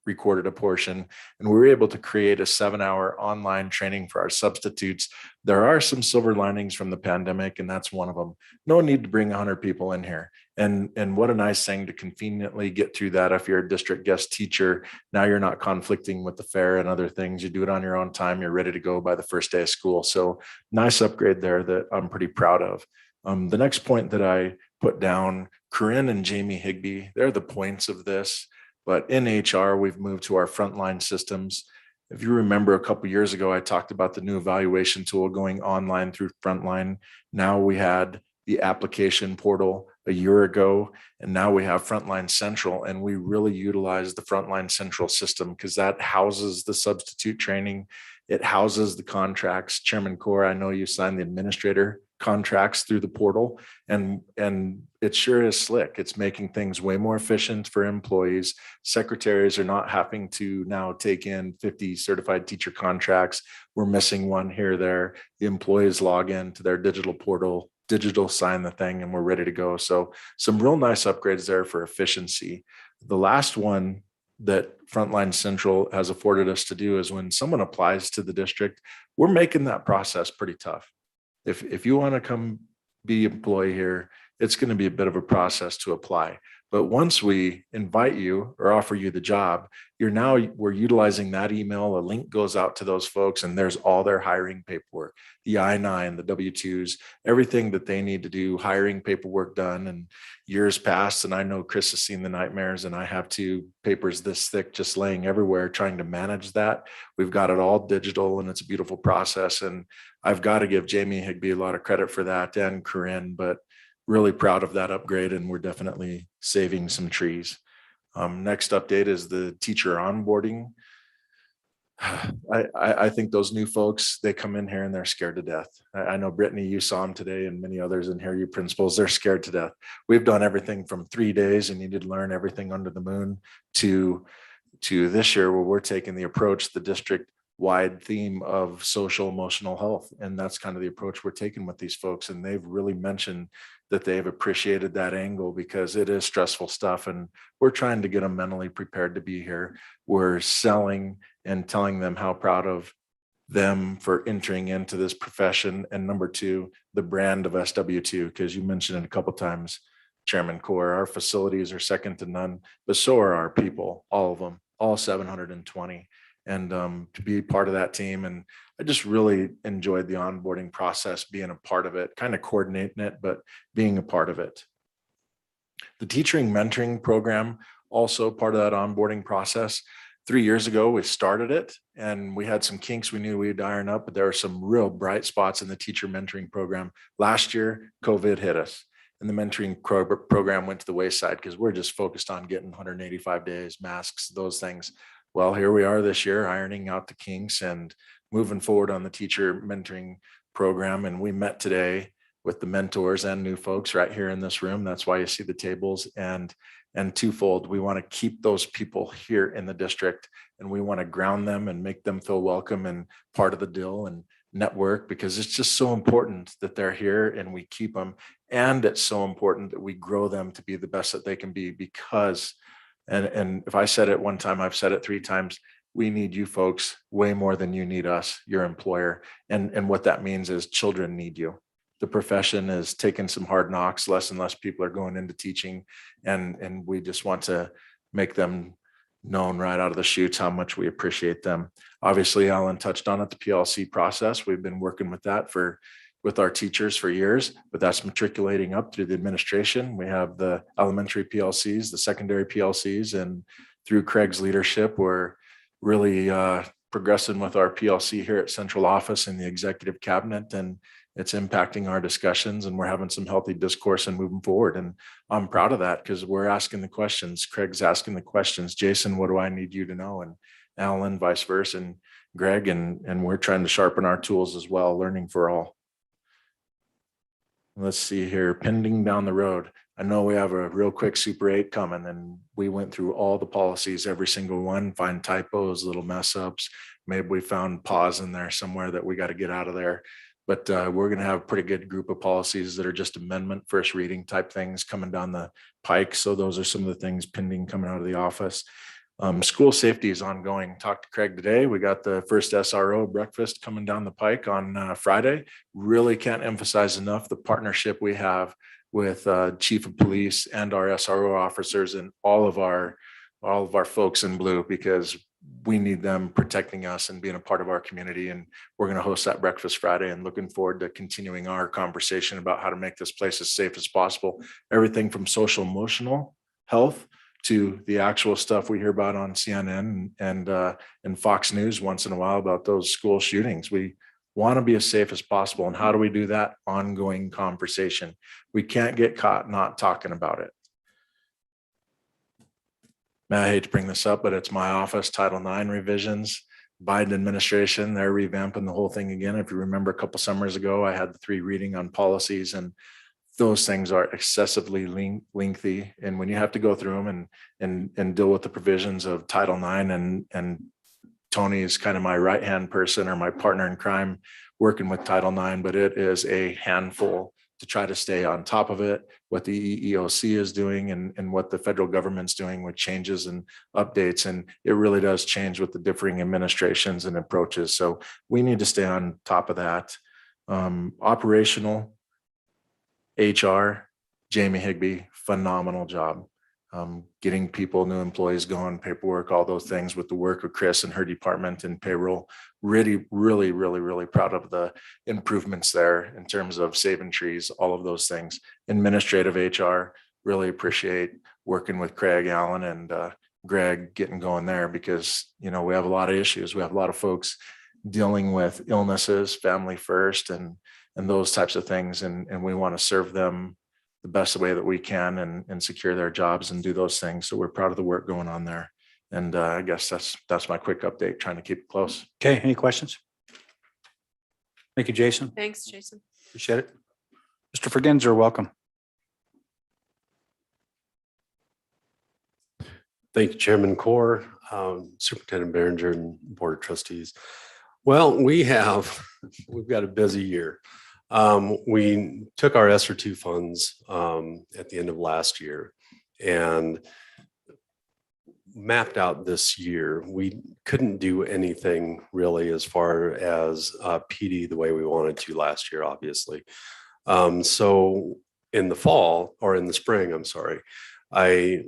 recorded a portion, and we were able to create a 7-hour online training for our substitutes. There are some silver linings from the pandemic, and that's one of them. No need to bring 100 people in here. And what a nice thing to conveniently get through that. If you're a district guest teacher, now you're not conflicting with the fair and other things. You do it on your own time. You're ready to go by the first day of school. So nice upgrade there that I'm pretty proud of. The next point that I put down, Corinne and Jamie Higbee, they're the points of this. But in HR, we've moved to our frontline systems. If you remember a couple of years ago, I talked about the new evaluation tool going online through Frontline. Now we had the application portal a year ago, and now we have Frontline Central, and we really utilize the Frontline Central system because that houses the substitute training. It houses the contracts. Chairman Core, I know you signed the administrator contracts through the portal, and it sure is slick. It's making things way more efficient for employees. Secretaries are not having to now take in 50 certified teacher contracts. We're missing one here or there. The employees log in to their digital portal, digital sign the thing, and we're ready to go. So some real nice upgrades there for efficiency. The last one that Frontline Central has afforded us to do is when someone applies to the district, we're making that process pretty tough. If you want to come be an employee here, it's going to be a bit of a process to apply. But once we invite you or offer you the job, we're utilizing that email. A link goes out to those folks, and there's all their hiring paperwork, the I-9, the W-2s, everything that they need to do, hiring paperwork done. And years passed, and I know Chris has seen the nightmares, and I have 2 papers this thick just laying everywhere trying to manage that. We've got it all digital, and it's a beautiful process. And I've got to give Jamie Higbee a lot of credit for that, and Corinne, but really proud of that upgrade, and we're definitely saving some trees. Next update is the teacher onboarding. I think those new folks, they come in here and they're scared to death. I know Brittany, you saw them today, and many others in here, you principals, they're scared to death. We've done everything from 3 days and needed to learn everything under the moon to this year where we're taking the approach, the district wide theme of social emotional health. And that's kind of the approach we're taking with these folks. And they've really mentioned that they've appreciated that angle because it is stressful stuff. And we're trying to get them mentally prepared to be here. We're selling and telling them how proud of them for entering into this profession. And number two, the brand of SW2, because you mentioned it a couple of times, Chairman Core, our facilities are second to none, but so are our people, all of them, all 720. And to be part of that team. And I just really enjoyed the onboarding process, being a part of it, kind of coordinating it, but being a part of it. The teaching mentoring program, also part of that onboarding process. 3 years ago, we started it and we had some kinks we knew we'd iron up, but there are some real bright spots in the teacher mentoring program. Last year, COVID hit us and the mentoring program went to the wayside because we're just focused on getting 185 days, masks, those things. Well, here we are this year, ironing out the kinks and moving forward on the teacher mentoring program. And we met today with the mentors and new folks right here in this room. That's why you see the tables. And twofold, we want to keep those people here in the district and we want to ground them and make them feel welcome and part of the deal and network, because it's just so important that they're here and we keep them. And it's so important that we grow them to be the best that they can be, because and if I said it one time, I've said it 3 times, we need you folks way more than you need us, your employer. And what that means is children need you. The profession is taking some hard knocks, less and less people are going into teaching. And we just want to make them known right out of the chutes how much we appreciate them. Obviously, Alan touched on it, the PLC process. We've been working with that with our teachers for years, but that's matriculating up through the administration. We have the elementary PLCs, the secondary PLCs, and through Craig's leadership, we're really progressing with our PLC here at central office and the executive cabinet, and it's impacting our discussions and we're having some healthy discourse and moving forward. And I'm proud of that because we're asking the questions. Craig's asking the questions. Jason, what do I need you to know? And Alan, vice versa, and Greg, and we're trying to sharpen our tools as well, learning for all. Let's see here, pending down the road. I know we have a real quick Super 8 coming and we went through all the policies, every single one, find typos, little mess ups. Maybe we found pause in there somewhere that we got to get out of there. But we're going to have a pretty good group of policies that are just amendment, first reading type things coming down the pike. So those are some of the things pending coming out of the office. School safety is ongoing. Talked to Craig today. We got the first SRO breakfast coming down the pike on Friday. Really can't emphasize enough the partnership we have with Chief of Police and our SRO officers and all of our folks in blue, because we need them protecting us and being a part of our community. And we're going to host that breakfast Friday and looking forward to continuing our conversation about how to make this place as safe as possible. Everything from social emotional health to the actual stuff we hear about on CNN and Fox News once in a while about those school shootings. We want to be as safe as possible. And how do we do that? Ongoing conversation. We can't get caught not talking about it. I hate to bring this up, but it's my office, Title IX revisions, Biden administration, they're revamping the whole thing again. If you remember a couple summers ago, I had the 3 reading on policies, and those things are excessively lengthy. And when you have to go through them and deal with the provisions of Title IX, and Tony is kind of my right-hand person or my partner in crime working with Title IX, but it is a handful to try to stay on top of it, what the EEOC is doing and what the federal government's doing with changes and updates. And it really does change with the differing administrations and approaches. So we need to stay on top of that. Operational, HR, Jamie Higbee, phenomenal job. Getting people, new employees going, paperwork, all those things with the work of Chris and her department and payroll. Really, really, really, really proud of the improvements there in terms of saving trees, all of those things. Administrative HR, really appreciate working with Craig, Allen, and Greg getting going there, because, you know, we have a lot of issues. We have a lot of folks dealing with illnesses, family first, and those types of things. And we want to serve them the best way that we can and secure their jobs and do those things. So we're proud of the work going on there. And I guess that's my quick update, trying to keep it close. Okay, any questions? Thank you, Jason. Thanks, Jason. Appreciate it. Mr. Forgenzer, welcome. Thank you, Chairman Core, Superintendent Behringer, and Board of Trustees. Well, we've got a busy year. We took our SR2 funds at the end of last year and mapped out this year. We couldn't do anything really as far as PD the way we wanted to last year, obviously. So in the fall, or in the spring, I'm sorry, I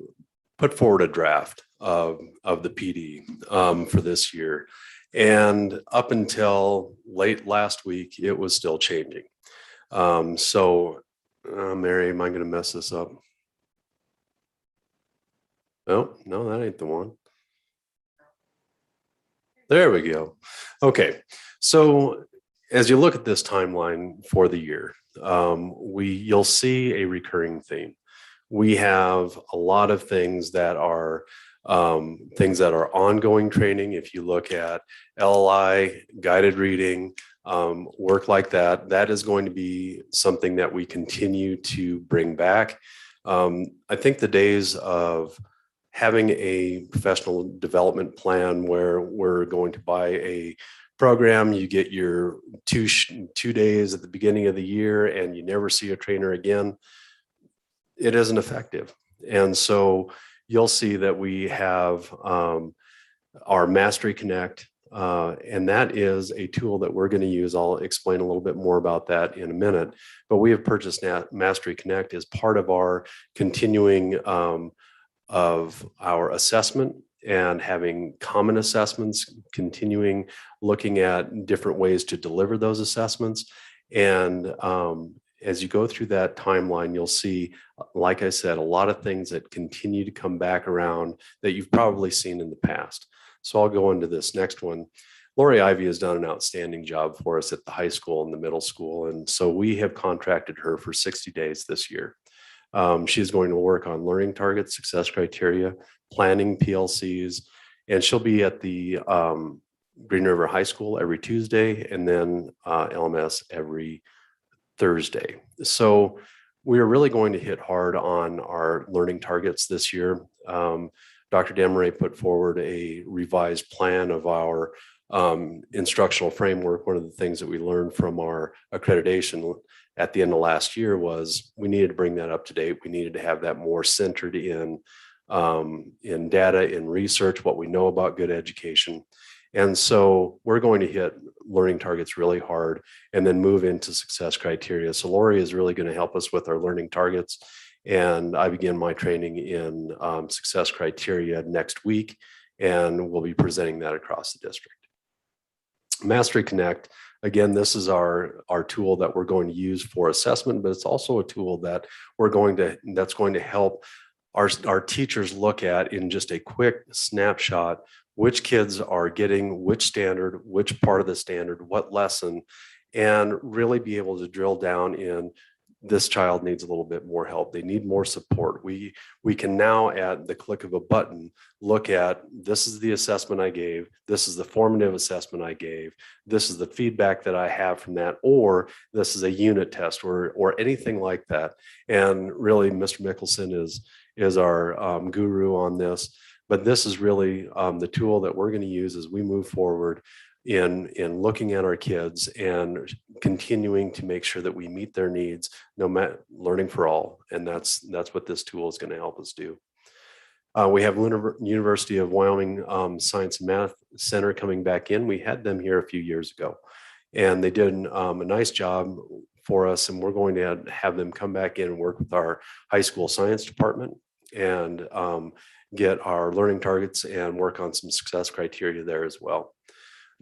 put forward a draft of the PD for this year. And up until late last week, it was still changing. Mary, am I going to mess this up? Oh, no, that ain't the one. There we go. Okay. So as you look at this timeline for the year, you'll see a recurring theme. We have a lot of things that are ongoing training. If you look at LLI, guided reading, work like that, that is going to be something that we continue to bring back. I think the days of having a professional development plan where we're going to buy a program, you get your two days at the beginning of the year and you never see a trainer again, it isn't effective. And so you'll see that we have our Mastery Connect, and that is a tool that we're going to use. I'll explain a little bit more about that in a minute, but we have purchased Mastery Connect as part of our continuing of our assessment and having common assessments, continuing looking at different ways to deliver those assessments. And as you go through that timeline, you'll see, like I said, a lot of things that continue to come back around that you've probably seen in the past. So I'll go into this next one. Lori Ivy has done an outstanding job for us at the high school and the middle school. And so we have contracted her for 60 days this year. She's going to work on learning targets, success criteria, planning PLCs, and she'll be at the Green River High School every Tuesday and then LMS every Thursday. So we are really going to hit hard on our learning targets this year. Dr. Desmarais put forward a revised plan of our instructional framework. One of the things that we learned from our accreditation at the end of last year was we needed to bring that up to date. We needed to have that more centered in data, in research, what we know about good education. And so we're going to hit learning targets really hard and then move into success criteria. So Lori is really going to help us with our learning targets. And I begin my training in success criteria next week, and we'll be presenting that across the district. Mastery Connect, again, this is our tool that we're going to use for assessment, but it's also a tool that that's going to help our teachers look at in just a quick snapshot which kids are getting which standard, which part of the standard, what lesson, and really be able to drill down in this child needs a little bit more help. They need more support. We can now, at the click of a button, look at this is the assessment I gave. This is the formative assessment I gave. This is the feedback that I have from that, or this is a unit test or anything like that. And really, Mr. Mickelson is our guru on this. But this is really the tool that we're going to use as we move forward in looking at our kids and continuing to make sure that we meet their needs, no matter learning for all. And that's what this tool is going to help us do. We have University of Wyoming Science and Math Center coming back in. We had them here a few years ago, and they did a nice job for us. And we're going to have them come back in and work with our high school science department and get our learning targets and work on some success criteria there as well.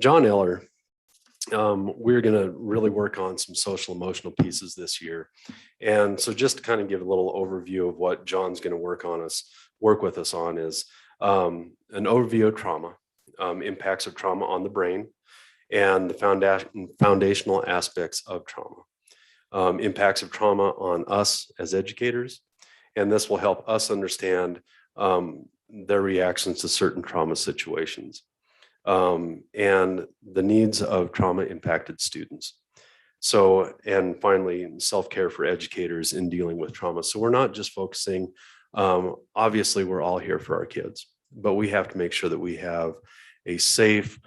John Eller, we're going to really work on some social emotional pieces this year. And so just to kind of give a little overview of what John's going to work with us on is an overview of trauma, impacts of trauma on the brain, and the foundational aspects of trauma, impacts of trauma on us as educators. And this will help us understand their reactions to certain trauma situations, and the needs of trauma impacted students. So, and finally, self-care for educators in dealing with trauma. So we're not just focusing, obviously we're all here for our kids, but we have to make sure that we have a safe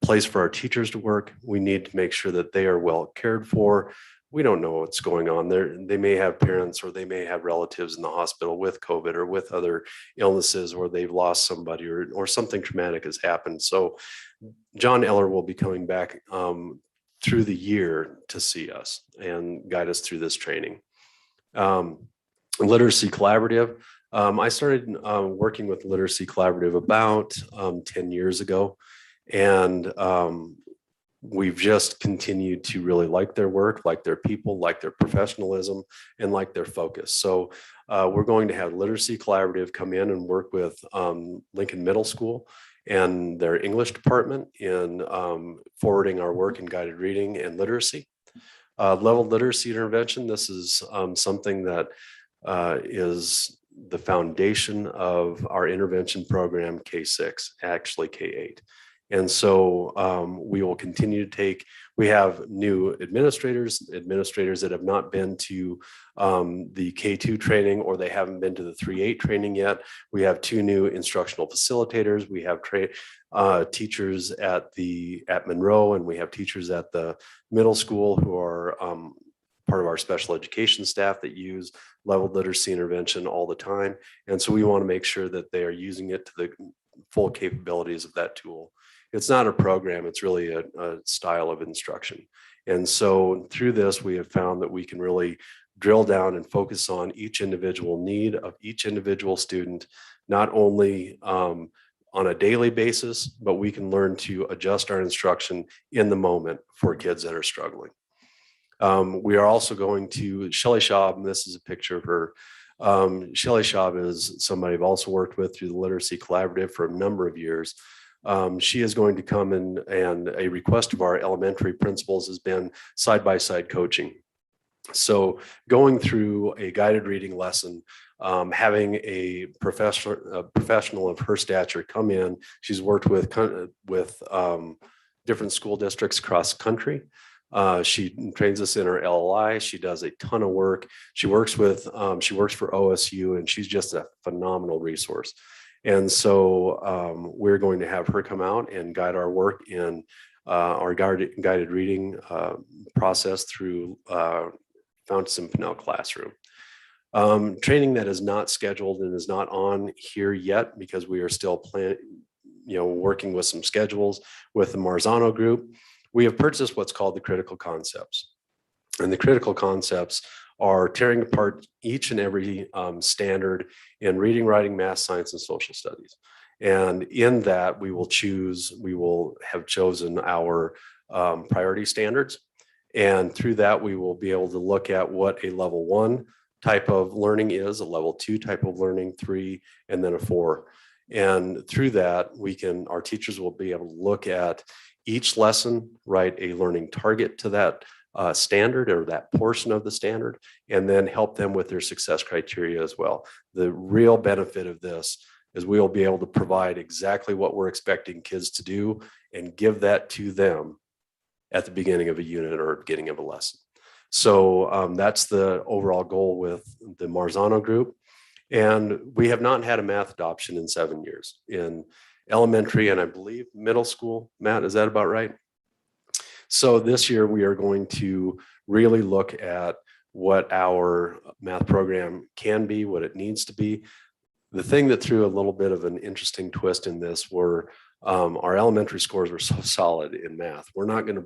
place for our teachers to work. We need to make sure that they are well cared for. We don't know what's going on there. They may have parents or they may have relatives in the hospital with COVID or with other illnesses, or they've lost somebody or something traumatic has happened. So John Eller will be coming back through the year to see us and guide us through this training. Literacy Collaborative. I started working with Literacy Collaborative about 10 years ago. And we've just continued to really like their work, like their people, like their professionalism, and like their focus. So we're going to have Literacy Collaborative come in and work with Lincoln Middle School and their English department in forwarding our work in guided reading and literacy. Leveled literacy intervention, this is something that is the foundation of our intervention program K6, actually K8. And so we will continue to take, we have new administrators that have not been to the K2 training, or they haven't been to the 3.8 training yet. We have 2 new instructional facilitators. We have teachers at Monroe, and we have teachers at the middle school who are part of our special education staff that use leveled literacy intervention all the time. And so we want to make sure that they are using it to the full capabilities of that tool. It's not a program, it's really a style of instruction. And so through this, we have found that we can really drill down and focus on each individual need of each individual student, not only on a daily basis, but we can learn to adjust our instruction in the moment for kids that are struggling. We are also going to Shelley Schaub, and this is a picture of her. Shelley Schaub is somebody I've also worked with through the Literacy Collaborative for a number of years. She is going to come in, and a request of our elementary principals has been side-by-side coaching. So going through a guided reading lesson, having a professional of her stature come in. She's worked with different school districts across the country. She trains us in her LLI. She does a ton of work. She works for OSU, and she's just a phenomenal resource. And so we're going to have her come out and guide our work in our guided reading process through Fountain Pinnell Classroom. Training that is not scheduled and is not on here yet because we are still working with some schedules with the Marzano group. We have purchased what's called the critical concepts. And the critical concepts are tearing apart each and every standard in reading, writing, math, science, and social studies. And in that, we will have chosen our priority standards. And through that, we will be able to look at what a level 1 type of learning is, a level 2 type of learning, 3, and then a 4. And through that, our teachers will be able to look at each lesson, write a learning target to that standard or that portion of the standard, and then help them with their success criteria as well. The real benefit of this is we will be able to provide exactly what we're expecting kids to do and give that to them at the beginning of a unit or beginning of a lesson. So that's the overall goal with the Marzano group. And we have not had a math adoption in 7 years. In elementary and I believe middle school, Matt, is that about right? So this year we are going to really look at what our math program can be, what it needs to be. The thing that threw a little bit of an interesting twist in this were our elementary scores were so solid in math. We're not going to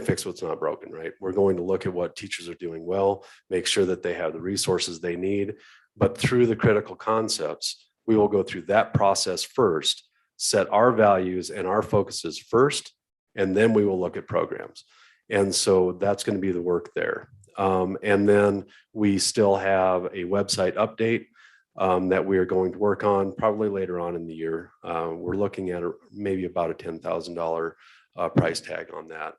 fix what's not broken, right? We're going to look at what teachers are doing well, make sure that they have the resources they need. But through the critical concepts, we will go through that process first, set our values and our focuses first, and then we will look at programs. And so that's going to be the work there. And then we still have a website update that we are going to work on probably later on in the year. We're looking at maybe about a $10,000 price tag on that.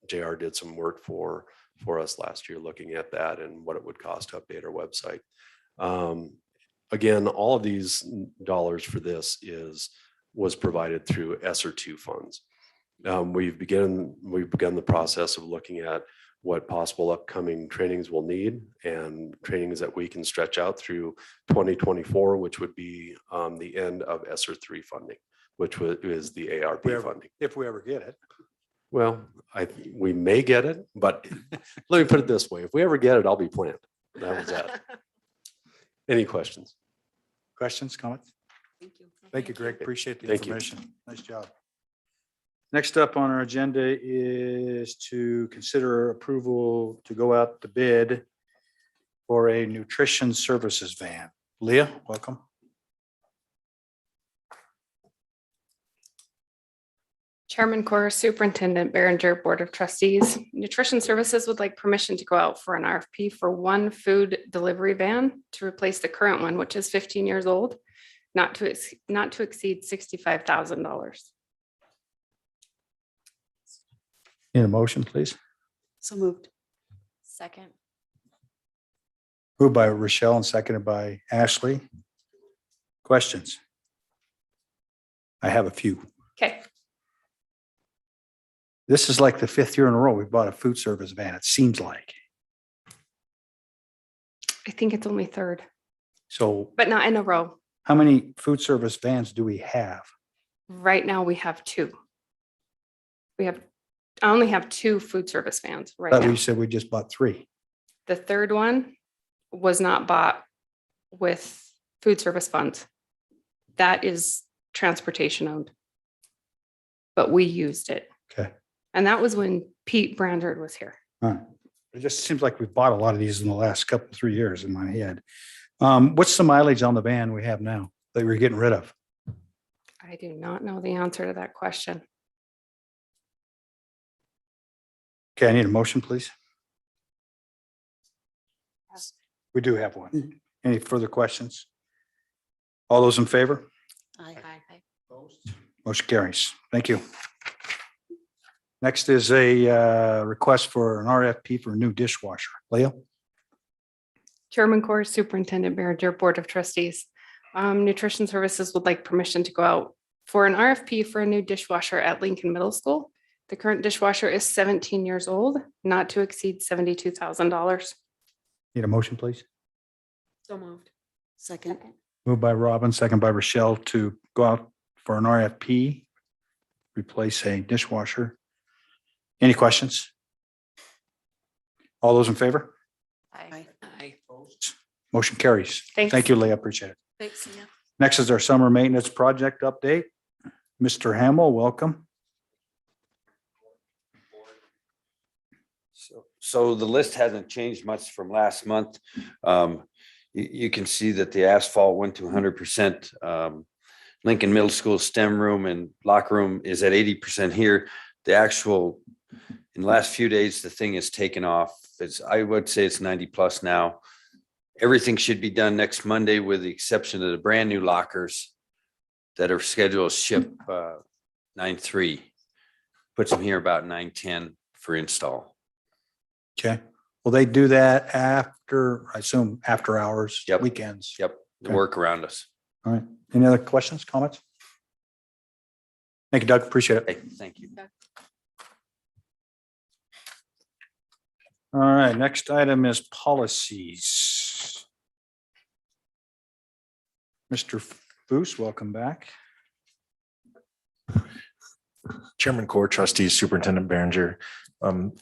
JR did some work for us last year looking at that and what it would cost to update our website. Again, all of these dollars for this was provided through SR2 funds. We've begun the process of looking at what possible upcoming trainings we'll need and trainings that we can stretch out through 2024, which would be the end of SR3 funding, which is the ARP funding. If we ever get it. Well, we may get it, but let me put it this way. If we ever get it, I'll be planned. That was that. Any questions? Questions, comments? Thank you. Thank you, Greg. Appreciate the Thank you. information. Nice job. Next up on our agenda is to consider approval to go out to bid for a nutrition services van. Leah, welcome. Chairman Corr, Superintendent Behringer, Board of Trustees. Nutrition Services would like permission to go out for an RFP for one food delivery van to replace the current one, which is 15 years old, not to exceed $65,000. Need a motion, please? So moved. Second. Moved by Rochelle and seconded by Ashley. Questions? I have a few. Okay, This is like the 5th year in a row we bought a food service van, it seems like. I think it's only third, So but not in a row. how many food service vans do we have? Right now, we have two. I only have two food service vans right But now. we said we just bought 3. The third one was not bought with food service funds. That is transportation owned. But we used it. Okay. And that was when Pete Brandard was here. All right. It just seems like we've bought a lot of these in the last 3 years in my head. What's the mileage on the van we have now that we're getting rid of? I do not know the answer to that question. Okay, I need a motion, please. We do have one. Any further questions? All those in favor? Aye. Motion carries. Thank you. Next is a request for an RFP for a new dishwasher. Leo? Chairman Corr, Superintendent Behringer, Board of Trustees. Nutrition Services would like permission to go out for an RFP for a new dishwasher at Lincoln Middle School. The current dishwasher is 17 years old, not to exceed $72,000. Need a motion, please? So moved. Second. Moved by Robin, second by Rochelle to go out for an RFP, replace a dishwasher. Any questions? All those in favor? Aye. Motion carries. Thanks. Thank you, Leah. Appreciate it. Thanks, Leah. Next is our summer maintenance project update. Mr. Hamel, welcome. So the list hasn't changed much from last month. You can see that the asphalt went to 100%. Lincoln Middle School STEM room and locker room is at 80% here. The actual, in the last few days, the thing is taken off. I would say it's 90 plus now. Everything should be done next Monday with the exception of the brand new lockers that are scheduled to ship 9/3. Puts them here about 9/10 for install. Okay. Will they do that after, I assume, after hours? Yep. Weekends? Yep, the Okay. work around us. All right. Any other questions, comments? Thank you, Doug. Appreciate it. Hey, thank you. All right. Next item is policies. Mr. Foos, welcome back. Chairman Corr, Trustees, Superintendent Behringer.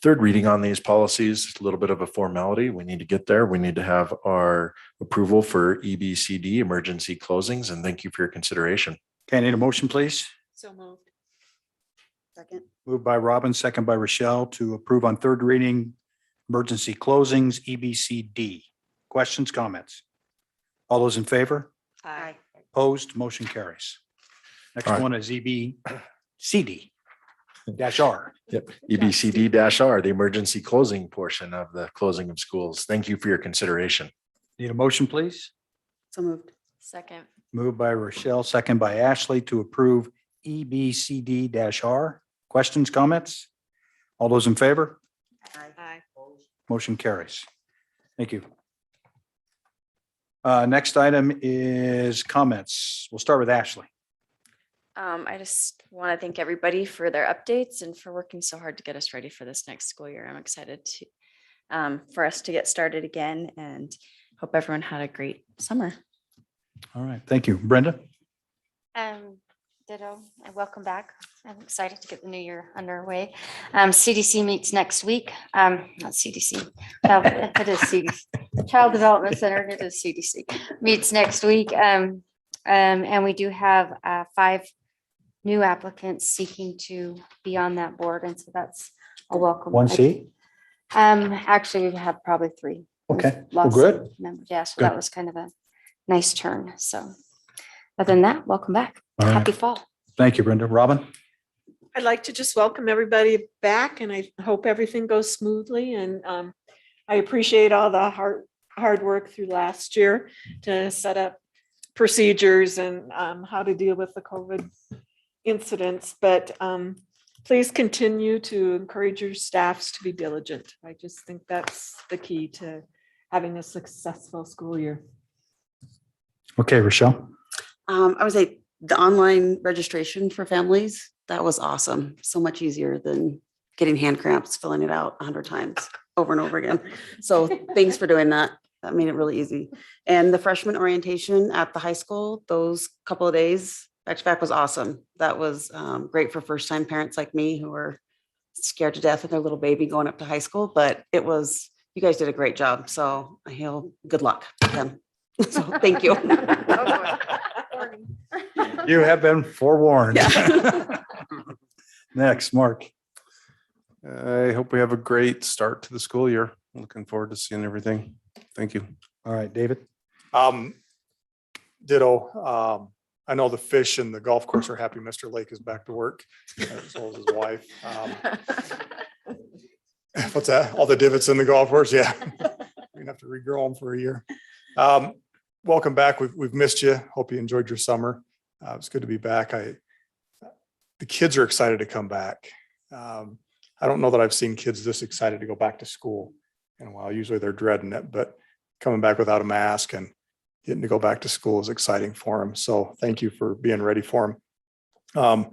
Third reading on these policies, a little bit of a formality. We need to get there. We need to have our approval for EBCD, emergency closings, and thank you for your consideration. Okay, I need a motion, please. So moved. Second. Moved by Robin, second by Rochelle to approve on third reading, emergency closings, EBCD. Questions, comments? All those in favor? Aye. Opposed, motion carries. Next All right. one is EBCD-R. Yep, EBCD-R, the emergency closing portion of the closing of schools. Thank you for your consideration. Need a motion, please? So moved. Second. Moved by Rochelle, second by Ashley to approve EBCD-R. Questions, comments? All those in favor? Aye. Motion carries. Thank you. Next item is comments. We'll start with Ashley. I just want to thank everybody for their updates and for working so hard to get us ready for this next school year. I'm excited to for us to get started again and hope everyone had a great summer. All right. Thank you. Brenda? Ditto, and welcome back. I'm excited to get the new year underway. CDC meets next week. Not CDC, it is CDC. Child Development Center, it is CDC, meets next week. And we do have 5 new applicants seeking to be on that board, and so that's a welcome. One seat? Actually, we have probably 3. Okay, well, Lots good. of members. Yeah, so Good. that was kind of a nice turn. So other than that, welcome back. All right. Happy fall. Thank you, Brenda. Robin? I'd like to just welcome everybody back and I hope everything goes smoothly and I appreciate all the hard work through last year to set up procedures and how to deal with the COVID incidents. But please continue to encourage your staffs to be diligent. I just think that's the key to having a successful school year. Okay, Rochelle? I would say the online registration for families, that was awesome. So much easier than getting hand cramps, filling it out 100 times over and over again. So thanks for doing that. That made it really easy. And the freshman orientation at the high school, those couple of days, back to back was awesome. That was great for first time parents like me who are scared to death of their little baby going up to high school, but it was, you guys did a great job. So I hail good luck to them. So thank you. You have been forewarned. Yeah. Next, Mark. I hope we have a great start to the school year. Looking forward to seeing everything. Thank you. All right, David. Ditto. I know the fish and the golf course are happy Mr. Lake is back to work, as well as his wife. What's that? All the divots in the golf course? Yeah. We're gonna have to regrow them for a year. Welcome back. We've missed you. Hope you enjoyed your summer. It's good to be back. The kids are excited to come back. I don't know that I've seen kids this excited to go back to school in a while. Usually they're dreading it, but coming back without a mask and getting to go back to school is exciting for them. So thank you for being ready for them.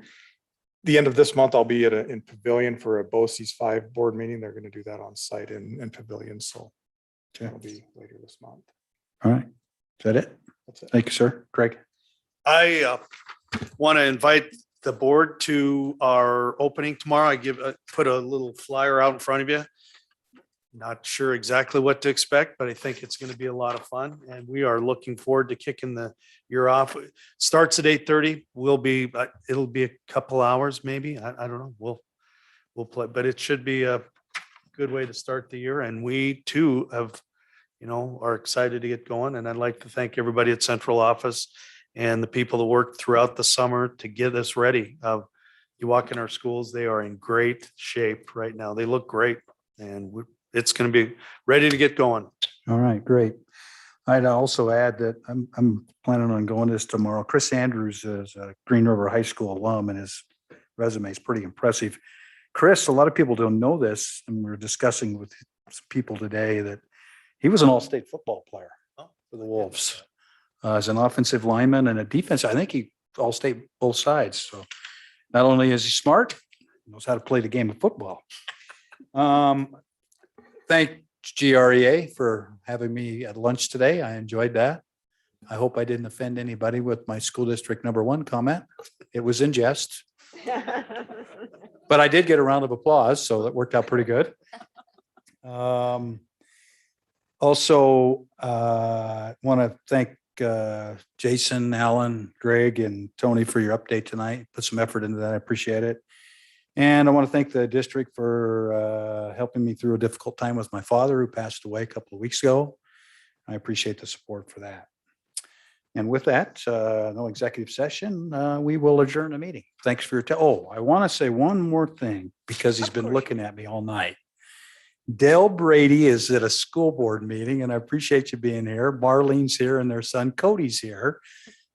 The end of this month, I'll be in Pavilion for a BOCES 5 board meeting. They're going to do that on site in Pavilion. So it'll be later this month. All right. Is that it? That's it. Thank you, sir. Craig? I want to invite the board to our opening tomorrow. I put a little flyer out in front of you. Not sure exactly what to expect, but I think it's going to be a lot of fun. And we are looking forward to kicking the year off. It starts at 8:30. It'll be a couple hours, maybe. I don't know. We'll play, but it should be a good way to start the year. And we too are excited to get going. And I'd like to thank everybody at central office and the people that worked throughout the summer to get us ready. You walk in our schools, they are in great shape right now. They look great and it's going to be ready to get going. All right, great. I'd also add that I'm planning on going this tomorrow. Chris Andrews is a Green River High School alum and his resume is pretty impressive. Chris, a lot of people don't know this, and we're discussing with some people today that he was an all-state football player for the Wolves. As an offensive lineman and a defense, I think he all-state both sides. So not only is he smart, he knows how to play the game of football. Thank GREA for having me at lunch today. I enjoyed that. I hope I didn't offend anybody with my school district #1 comment. It was in jest, but I did get a round of applause, so that worked out pretty good. Also, want to thank Jason, Alan, Greg, and Tony for your update tonight. Put some effort into that. I appreciate it. And I want to thank the district for helping me through a difficult time with my father who passed away a couple of weeks ago. I appreciate the support for that. And with that, no executive session, we will adjourn the meeting. Thanks for your time. Oh, I want to say one more thing because he's been looking at me all night. Dale Brady is at a school board meeting and I appreciate you being here. Marlene's here and their son Cody's here.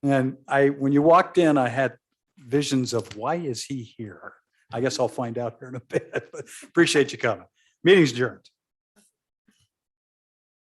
And when you walked in, I had visions of why is he here? I guess I'll find out here in a bit, but appreciate you coming. Meeting's adjourned.